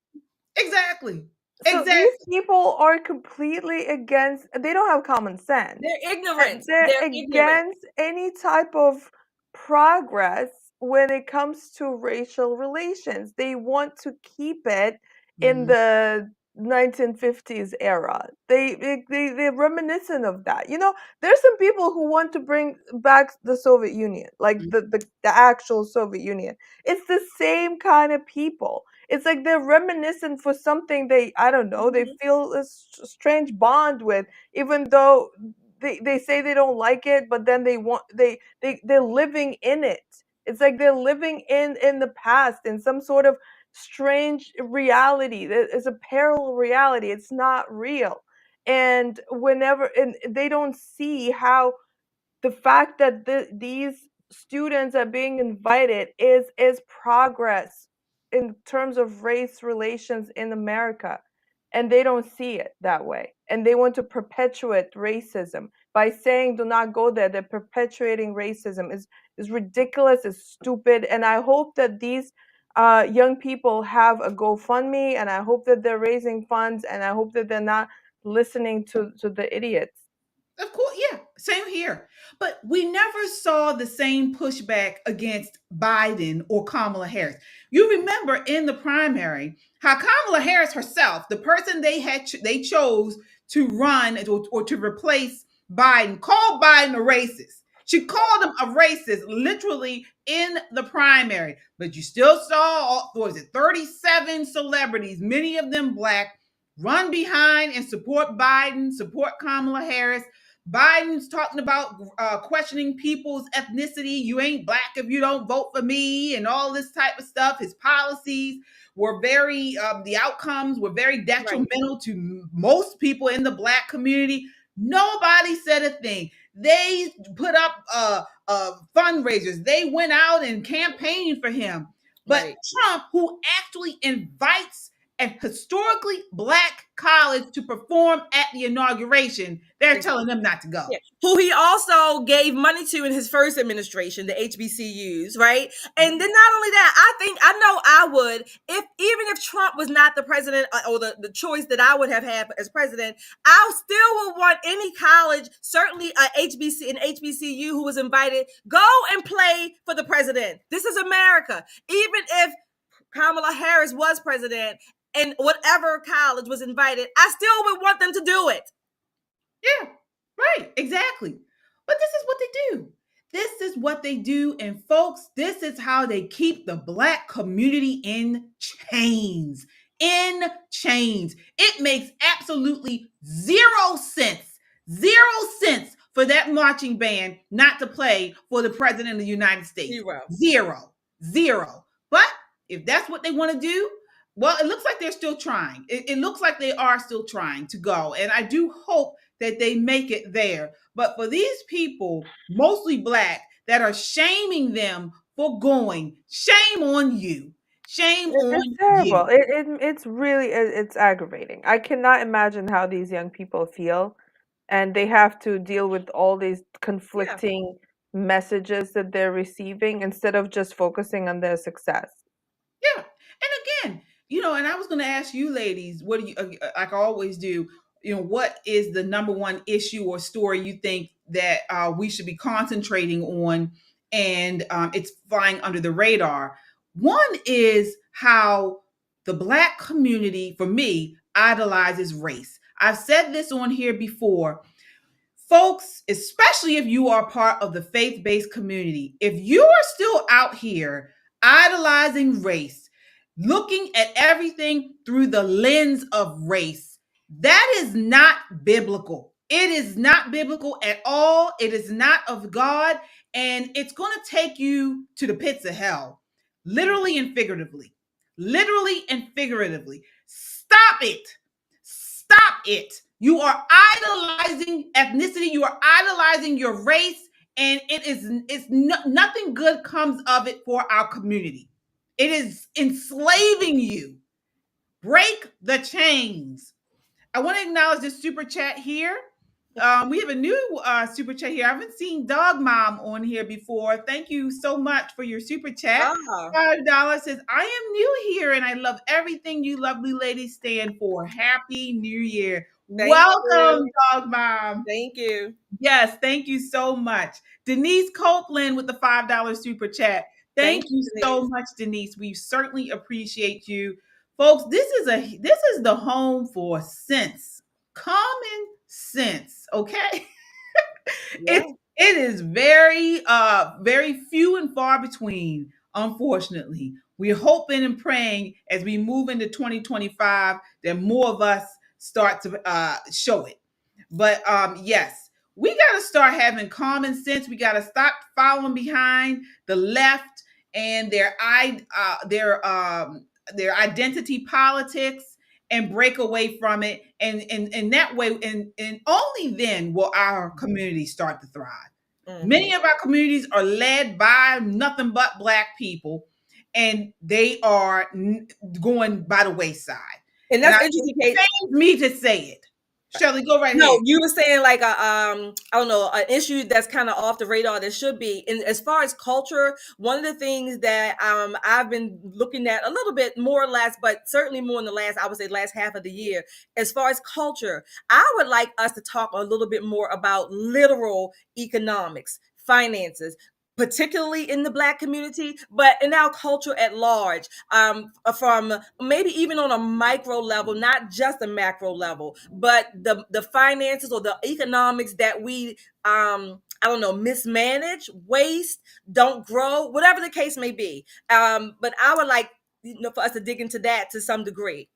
Exactly. So these people are completely against. They don't have common sense. They're ignorant. They're against any type of progress when it comes to racial relations. They want to keep it in the 1950s era. They're reminiscent of that. There's some people who want to bring back the Soviet Union, like the actual Soviet Union. It's the same kind of people. It's like they're reminiscent for something they feel a strange bond with, even though they say they don't like it, but then they're living in it. It's like they're living in the past, in some sort of strange reality. It's a parallel reality. It's not real. And they don't see how the fact that these students are being invited is progress in terms of race relations in America. And they don't see it that way. And they want to perpetuate racism by saying do not go there. They're perpetuating racism. Is ridiculous, is stupid. And I hope that these young people have a GoFundMe, and I hope that they're raising funds, and I hope that they're not listening to the idiots. Of course, yeah, same here. But we never saw the same pushback against Biden or Kamala Harris. You remember in the primary how Kamala Harris herself, the person they chose to run or to replace Biden, called Biden a racist. She called him a racist literally in the primary. But you still saw, 37 celebrities, many of them Black, run behind and support Biden, support Kamala Harris. Biden's talking about questioning people's ethnicity. You ain't Black if you don't vote for me, and all this type of stuff. His policies were the outcomes were very detrimental to most people in the Black community. Nobody said a thing. They put up fundraisers. They went out and campaigned for him. But Right. Trump, who actually invites a historically Black college to perform at the inauguration, they're telling them not to go. Yeah. Who he also gave money to in his first administration, the HBCUs, right? And then not only that, I know I would, even if Trump was not the president or the choice that I would have had as president, I still would want any college, certainly an HBCU who was invited, go and play for the president. This is America. Even if Kamala Harris was president and whatever college was invited, I still would want them to do it. Yeah, right, exactly. But this is what they do. This is what they do. And folks, this is how they keep the Black community in chains. In chains. It makes absolutely 0 cents. 0 cents for that marching band not to play for the president of the United States. Zero. But if that's what they want to do, well, it looks like they're still trying. It looks like they are still trying to go. And I do hope that they make it there. But for these people, mostly Black, that are shaming them for going, shame on you. Shame on It's terrible. you. It's really it's aggravating. I cannot imagine how these young people feel, and they have to deal with all these conflicting messages that they're receiving instead of just focusing on their success. Yeah. And again, and I was going to ask you ladies, what do you, like I always do, what is the number one issue or story you think that we should be concentrating on, and it's flying under the radar? One is how the Black community, for me, idolizes race. I've said this on here before. Folks, especially if you are part of the faith-based community, if you are still out here idolizing race, looking at everything through the lens of race, that is not biblical. It is not biblical at all. It is not of God, and it's going to take you to the pits of hell, literally and figuratively. Literally and figuratively. Stop it. Stop it. You are idolizing ethnicity. You are idolizing your race, and nothing good comes of it for our community. It is enslaving you. Break the chains. I want to acknowledge this super chat here. We have a new super chat here. I haven't seen Dog Mom on here before. Thank you so much for your super chat. $5 says, I am new here and I love everything you lovely ladies stand for. Happy New Year. Welcome, Dog Mom. Thank you. Yes, thank you so much. Denise Copeland with the $5 super chat. Thank you so much, Denise. We certainly appreciate you. Folks, this is the home for sense. Common sense, okay? Yeah. It is very very few and far between, unfortunately. We're hoping and praying as we move into 2025 that more of us start to show it. But yes, we got to start having common sense. We got to stop following behind the left and their identity politics and break away from it. And that way, and only then will our community start to thrive. Mm-hmm. Many of our communities are led by nothing but Black people, and they are going by the wayside. And that's interesting. It pains me to say it. Shirley, go right ahead. No, you were saying like I don't know, an issue that's kind of off the radar that should be. And as far as culture, one of the things that I've been looking at a little bit more or less, but certainly more in the last half of the year, as far as culture, I would like us to talk a little bit more about literal economics, finances, particularly in the Black community, but in our culture at large, from maybe even on a micro level, not just a macro level, but the finances or the economics that we, mismanage, waste, don't grow, whatever the case may be. But I would like, for us to dig into that to some degree.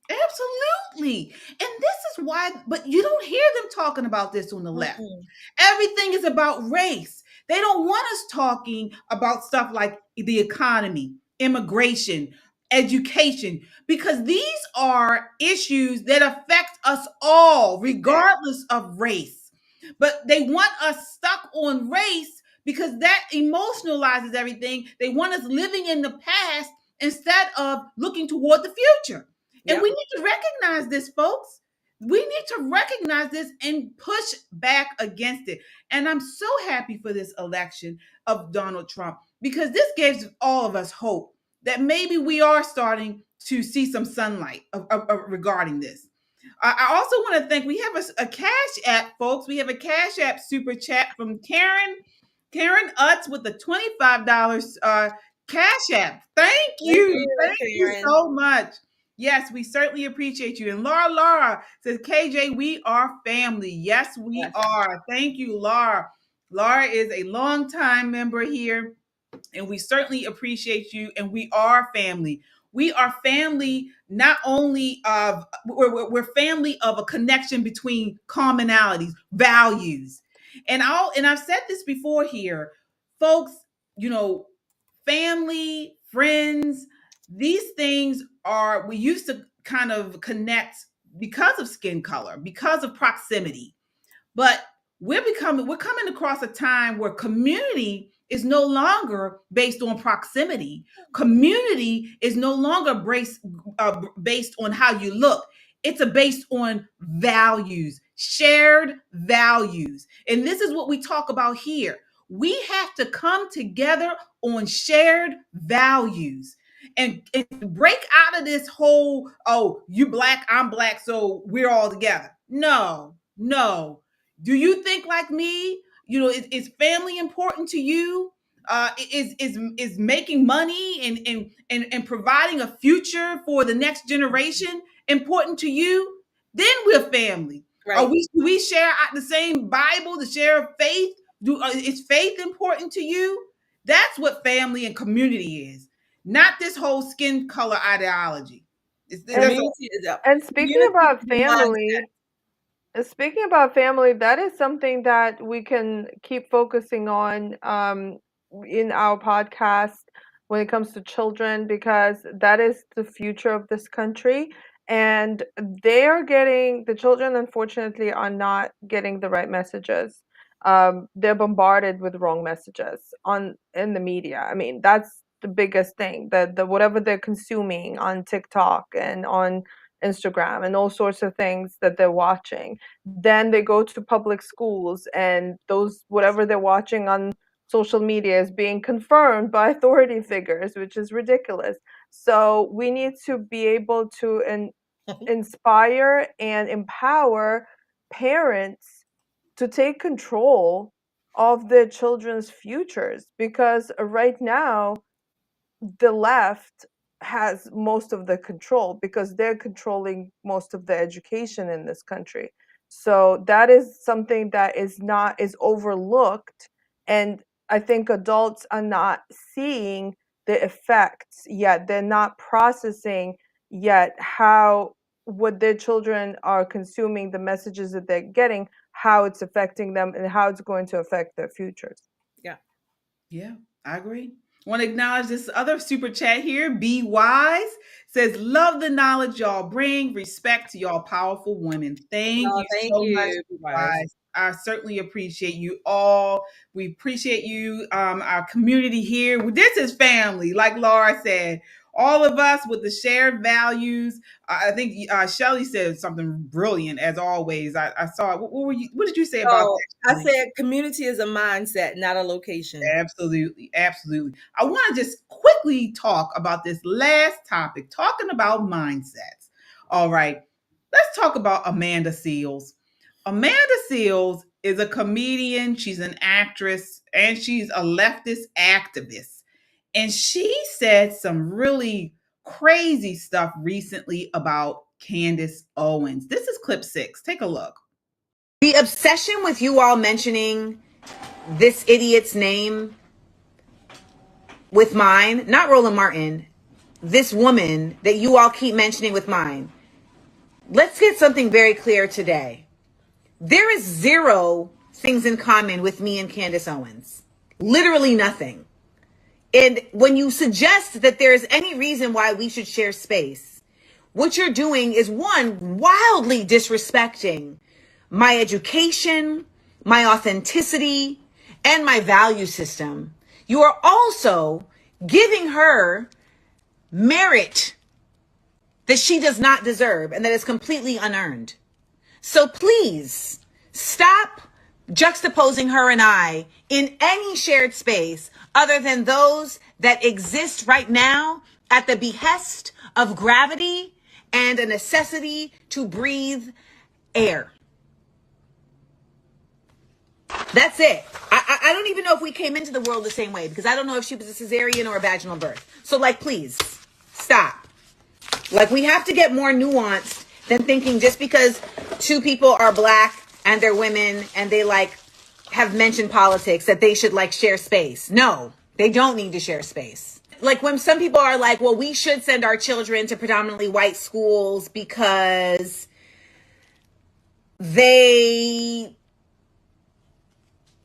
Absolutely. And this is why, but you don't hear them talking about this on the left. Everything is about race. They don't want us talking about stuff like the economy, immigration, education, because these are issues that affect us all, regardless of race. But they want us stuck on race because that emotionalizes everything. They want us living in the past instead of looking toward the future. And we need to recognize this, folks. We need to recognize this and push back against it. And I'm so happy for this election of Donald Trump because this gives all of us hope that maybe we are starting to see some sunlight regarding this. I also want to thank, we have a Cash App, folks. We have a Cash App super chat from Karen Utz with the $25 Cash App. Thank you. Thank you so much. Yes, we certainly appreciate you. And Laura says, KJ, we are family. Yes, we are. Thank you, Laura. Laura is a longtime member here, and we certainly appreciate you. And we are family. We are family, not only of, we're family of a connection between commonalities, values. And I've said this before here, folks, you know, family, friends, these things are, we used to kind of connect because of skin color, because of proximity. But we're coming across a time where community is no longer based on proximity. Community is no longer based on how you look. It's based on values, shared values. And this is what we talk about here. We have to come together on shared values and break out of this whole, oh, you black, I'm black, so we're all together. No. Do you think like me? You know, is family important to you? Is making money and providing a future for the next generation important to you? Then we're family. Right. Do we share the same Bible, the share faith? Is faith important to you? That's what family and community is, not this whole skin color ideology. And speaking about family, that is something that we can keep focusing on in our podcast when it comes to children, because that is the future of this country. And the children, unfortunately, are not getting the right messages. They're bombarded with wrong messages in the media. I mean, that's the biggest thing, the whatever they're consuming on TikTok and on Instagram and all sorts of things that they're watching. Then they go to public schools, and whatever they're watching on social media is being confirmed by authority figures, which is ridiculous. So we need to be able to inspire and empower parents to take control of their children's futures, because right now the left has most of the control because they're controlling most of the education in this country. So that is something that is overlooked, and I think adults are not seeing the effects yet. They're not processing yet what their children are consuming, the messages that they're getting, how it's affecting them, and how it's going to affect their futures. Yeah, I agree. I want to acknowledge this other super chat here. Be Wise says, love the knowledge y'all bring. Respect to y'all powerful women. Thank you so much, Be Wise. I certainly appreciate you all. We appreciate you, our community here. This is family, like Laura said. All of us with the shared values. I think Shelly said something brilliant as always. I saw it. What did you say about that? I said community is a mindset, not a location. Absolutely. I want to just quickly talk about this last topic, talking about mindsets. All right, let's talk about Amanda Seales. Amanda Seales is a comedian. She's an actress, and she's a leftist activist. And she said some really crazy stuff recently about Candace Owens. This is clip 6. Take a look. The obsession with you all mentioning this idiot's name with mine, not Roland Martin, this woman that you all keep mentioning with mine. Let's get something very clear today. There is 0 things in common with me and Candace Owens. Literally nothing. And when you suggest that there is any reason why we should share space, what you're doing is, one, wildly disrespecting my education, my authenticity, and my value system, you are also giving her merit that she does not deserve and that is completely unearned. So please stop juxtaposing her and I in any shared space other than those that exist right now at the behest of gravity and a necessity to breathe air. That's it. I don't even know if we came into the world the same way, because I don't know if she was a cesarean or a vaginal birth. So, like, please stop. Like, we have to get more nuanced than thinking just because two people are black and they're women and they like have mentioned politics that they should like share space. No, they don't need to share space. Like, when some people are like, well, we should send our children to predominantly white schools because they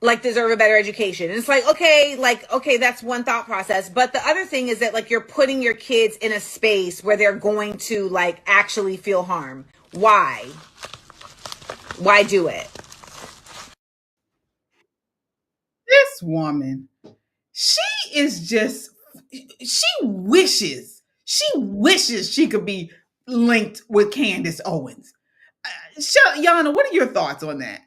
like deserve a better education. And it's like, okay, that's one thought process. But the other thing is that like you're putting your kids in a space where they're going to like actually feel harm. Why? Why do it? This woman, she is just, she wishes she could be linked with Candace Owens. Yana, what are your thoughts on that?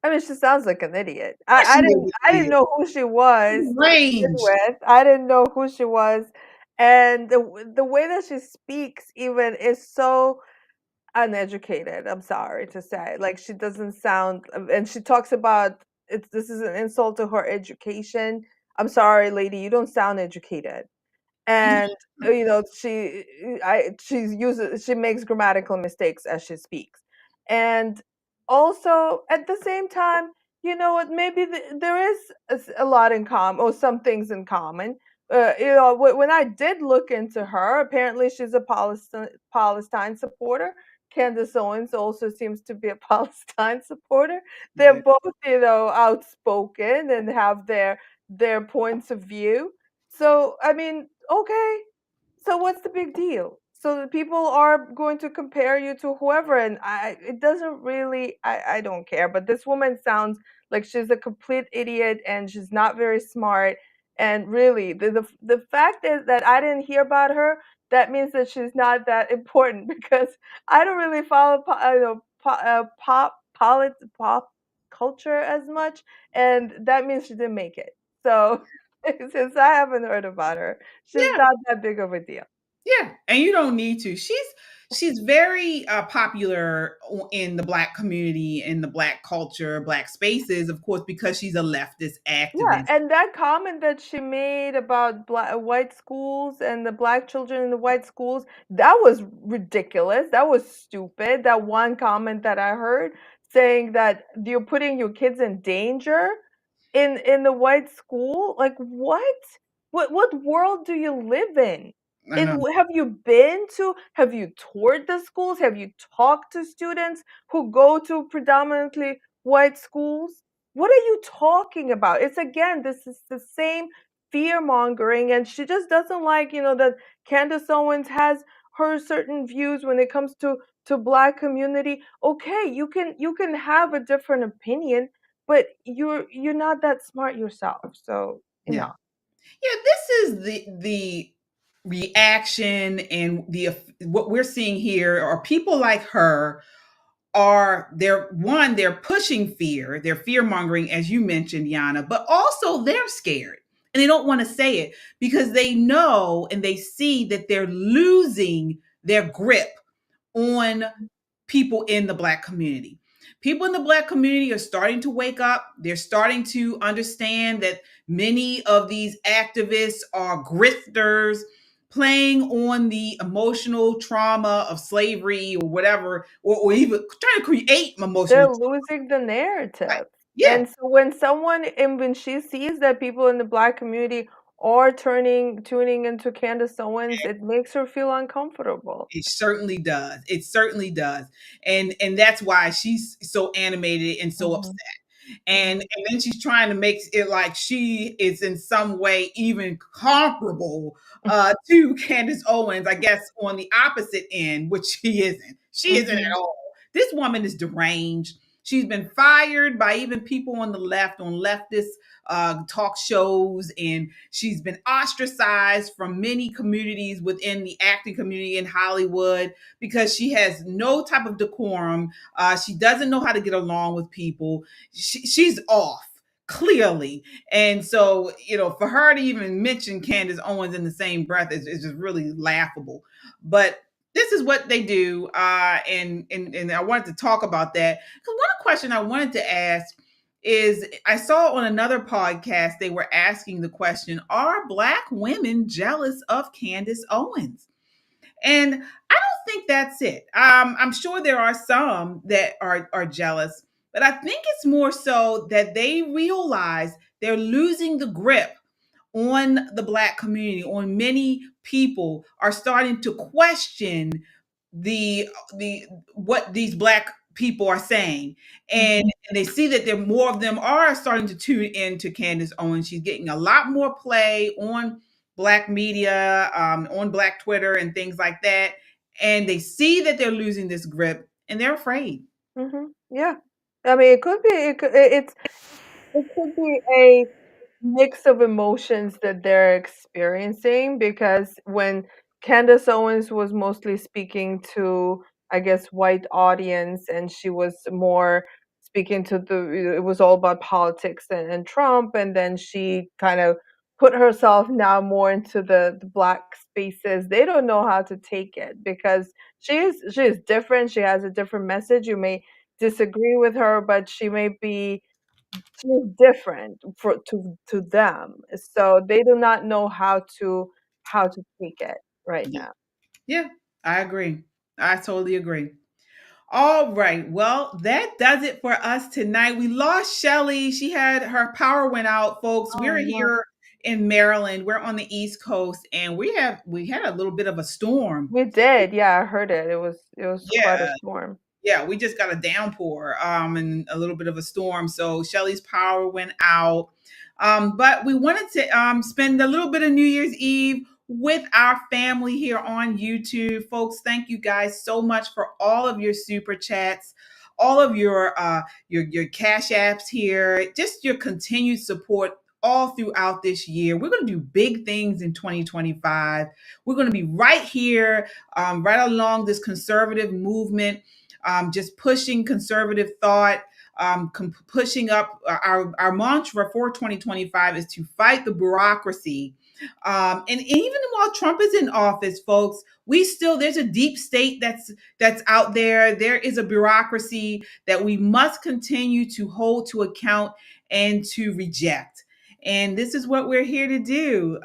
I mean, she sounds like an idiot. I didn't know who she was to begin with. I didn't know who she was, and the way that she speaks even is so uneducated. I'm sorry to say, like she doesn't sound, and she talks about it's this is an insult to her education. I'm sorry, lady, you don't sound educated. And you know she makes grammatical mistakes as she speaks, and also at the same time, you know what, maybe there is a lot in common, or some things in common. You know, when I did look into her, apparently she's a Palestine supporter. Candace Owens also seems to be a Palestine supporter. They're both, you know, outspoken and have their points of view. So, I mean, okay. So what's the big deal? So the people are going to compare you to whoever, and it doesn't really, I don't care. But this woman sounds like she's a complete idiot, and she's not very smart. And really, the fact is that I didn't hear about her. That means that she's not that important, because I don't really follow pop culture as much, and that means she didn't make it. So since I haven't heard about her, she's not that big of a deal. Yeah, and you don't need to. She's very popular in the Black community, in the Black culture, Black spaces, of course, because she's a leftist Yeah, activist. and that comment that she made about white schools and the Black children in the white schools, that was ridiculous. That was stupid. That one comment that I heard saying that you're putting your kids in danger in the white school. Like, what? What world do you live in? I know. Have you toured the schools? Have you talked to students who go to predominantly white schools? What are you talking about? It's again, this is the same fear-mongering, and she just doesn't like, you know, that Candace Owens has her certain views when it comes to Black community. Okay, you can have a different opinion, but you're not that smart yourself. So, you know. Yeah, this is the reaction, and what we're seeing here are people like her they're pushing fear, they're fear mongering, as you mentioned, Yana, but also they're scared and they don't want to say it because they know and they see that they're losing their grip on people in the Black community. People in the Black community are starting to wake up. They're starting to understand that many of these activists are grifters, playing on the emotional trauma of slavery or whatever, or even trying to create emotional They're trauma. losing the narrative. Right. Yeah. And so when she sees that people in the Black community are tuning into Candace Owens, it makes her feel uncomfortable. It certainly does. It certainly does. And that's why she's so animated and so upset. And then she's trying to make it like she is in some way even comparable to Candace Owens, I guess, on the opposite end, which she isn't. She isn't at all. This woman is deranged. She's been fired by even people on the left, on leftist talk shows, and she's been ostracized from many communities within the acting community in Hollywood because she has no type of decorum. She doesn't know how to get along with people. She's off, clearly. And so, for her to even mention Candace Owens in the same breath is just really laughable. But this is what they do. And I wanted to talk about that. Because one question I wanted to ask is, I saw on another podcast, they were asking the question, are Black women jealous of Candace Owens? And I don't think that's it. I'm sure there are some that are jealous, but I think it's more so that they realize they're losing the grip on the Black community. On many people are starting to question the what these Black people are saying, and they see that there more of them are starting to tune into Candace Owens. She's getting a lot more play on Black media, on Black Twitter and things like that, and they see that they're losing this grip, and they're afraid. Yeah, I mean, it could be. It could be a mix of emotions that they're experiencing, because when Candace Owens was mostly speaking to, I guess, white audience, and she was more speaking to it was all about politics and Trump, and then she kind of put herself now more into the Black spaces. They don't know how to take it because she is different. She has a different message. You may disagree with her, but she's different to them, so they do not know how to take it right now. Yeah, I agree. I totally agree. All right. Well, that does it for us tonight. We lost Shelly. She had her power went out, folks. We're here in Maryland. We're on the East Coast, and we had a little bit of a storm. We did, yeah. I heard it. It was quite a storm. Yeah, we just got a downpour and a little bit of a storm. So Shelly's power went out. But we wanted to spend a little bit of New Year's Eve with our family here on YouTube. Folks, thank you guys so much for all of your super chats, all of your cash apps here, just your continued support all throughout this year. We're going to do big things in 2025. We're going to be right here, right along this conservative movement, just pushing conservative thought, pushing up our mantra for 2025 is to fight the bureaucracy. And even while Trump is in office, folks, there's a deep state that's out there. There is a bureaucracy that we must continue to hold to account and to reject. And this is what we're here to do.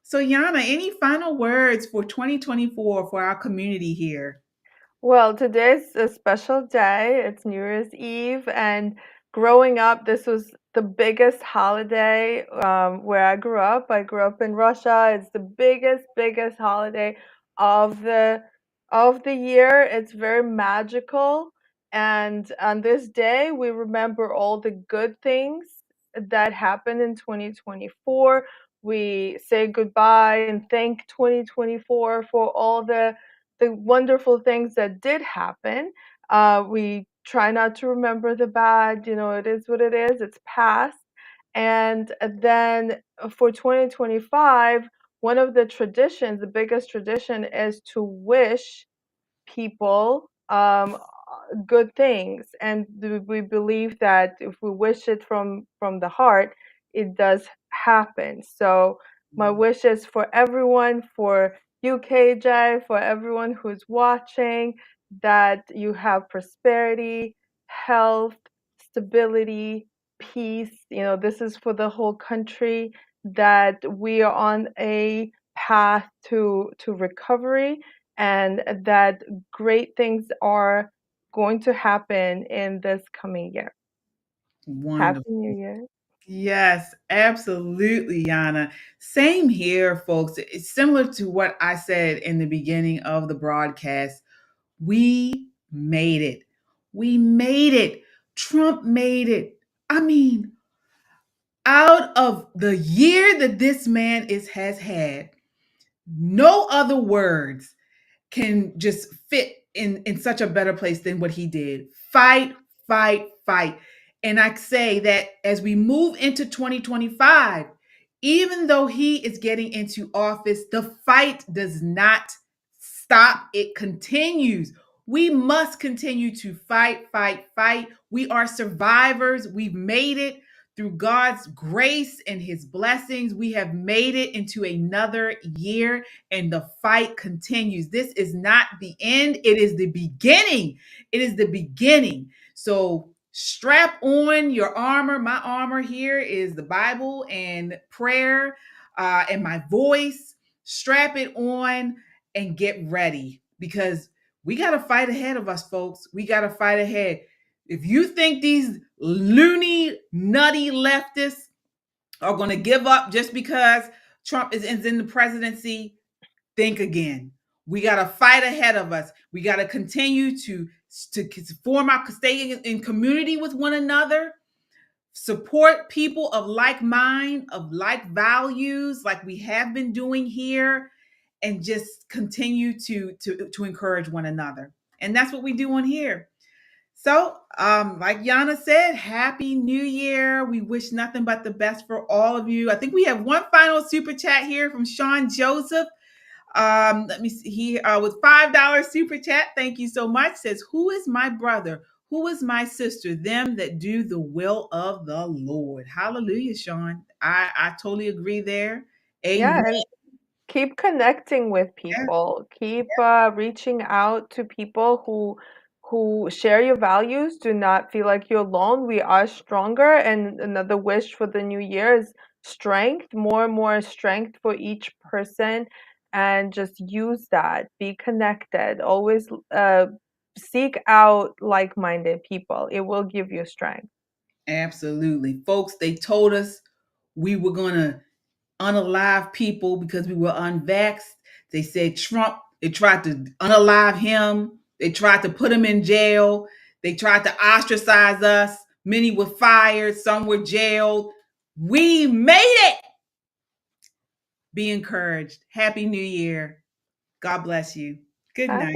So Yana, any final words for 2024 for our community here? Well, today's a special day. It's New Year's Eve, and growing up, this was the biggest holiday where I grew up. I grew up in Russia. It's the biggest holiday of the year. It's very magical, and on this day, we remember all the good things that happened in 2024. We say goodbye and thank 2024 for all the wonderful things that did happen. We try not to remember the bad. It is what it is. It's past. And then for 2025, one of the traditions, the biggest tradition, is to wish people good things, and we believe that if we wish it from the heart, it does happen. So my wish is for everyone, for you, KJ, for everyone who's watching, that you have prosperity, health, stability, peace. This is for the whole country, that we are on a path to recovery, and that great things are going to happen in this coming year. Wonderful. Happy New Year. Yes, absolutely, Yana. Same here, folks. It's similar to what I said in the beginning of the broadcast. We made it. We made it. Trump made it. I mean, out of the year that this man has had, no other words can just fit in such a better place than what he did. Fight fight, fight. And I say that as we move into 2025, even though he is getting into office, the fight does not stop. It continues. We must continue to fight, fight, fight. We are survivors. We've made it through God's grace and his blessings. We have made it into another year, and the fight continues. This is not the end. It is the beginning. It is the beginning. So strap on your armor. My armor here is the Bible and prayer and my voice. Strap it on and get ready, because we got to fight ahead of us, folks. We got to fight ahead. If you think these loony, nutty leftists are going to give up just because Trump is in the presidency, think again. We got to fight ahead of us. We got to continue to form our, stay in community with one another, support people of like mind, of like values, like we have been doing here, and just continue to encourage one another. And that's what we do on here. So, like Yana said, Happy New Year. We wish nothing but the best for all of you. I think we have one final super chat here from Sean Joseph. Let me see. He with $5 super chat. Thank you so much. Says, who is my brother? Who is my sister? Them that do the will of the Lord. Hallelujah, Sean. I totally agree there. Amen. Yeah, and keep connecting with people. Keep reaching out to people who share your values. Do not feel like you're alone. We are stronger. And another wish for the new year is strength, more and more strength for each person. And just use that. Be connected. Always seek out like-minded people. It will give you strength. Absolutely. Folks, they told us we were going to unalive people because we were unvaxxed. They said Trump, they tried to unalive him. They tried to put him in jail. They tried to ostracize us. Many were fired. Some were jailed. We made it. Be encouraged. Happy New Year. God bless you. Good night.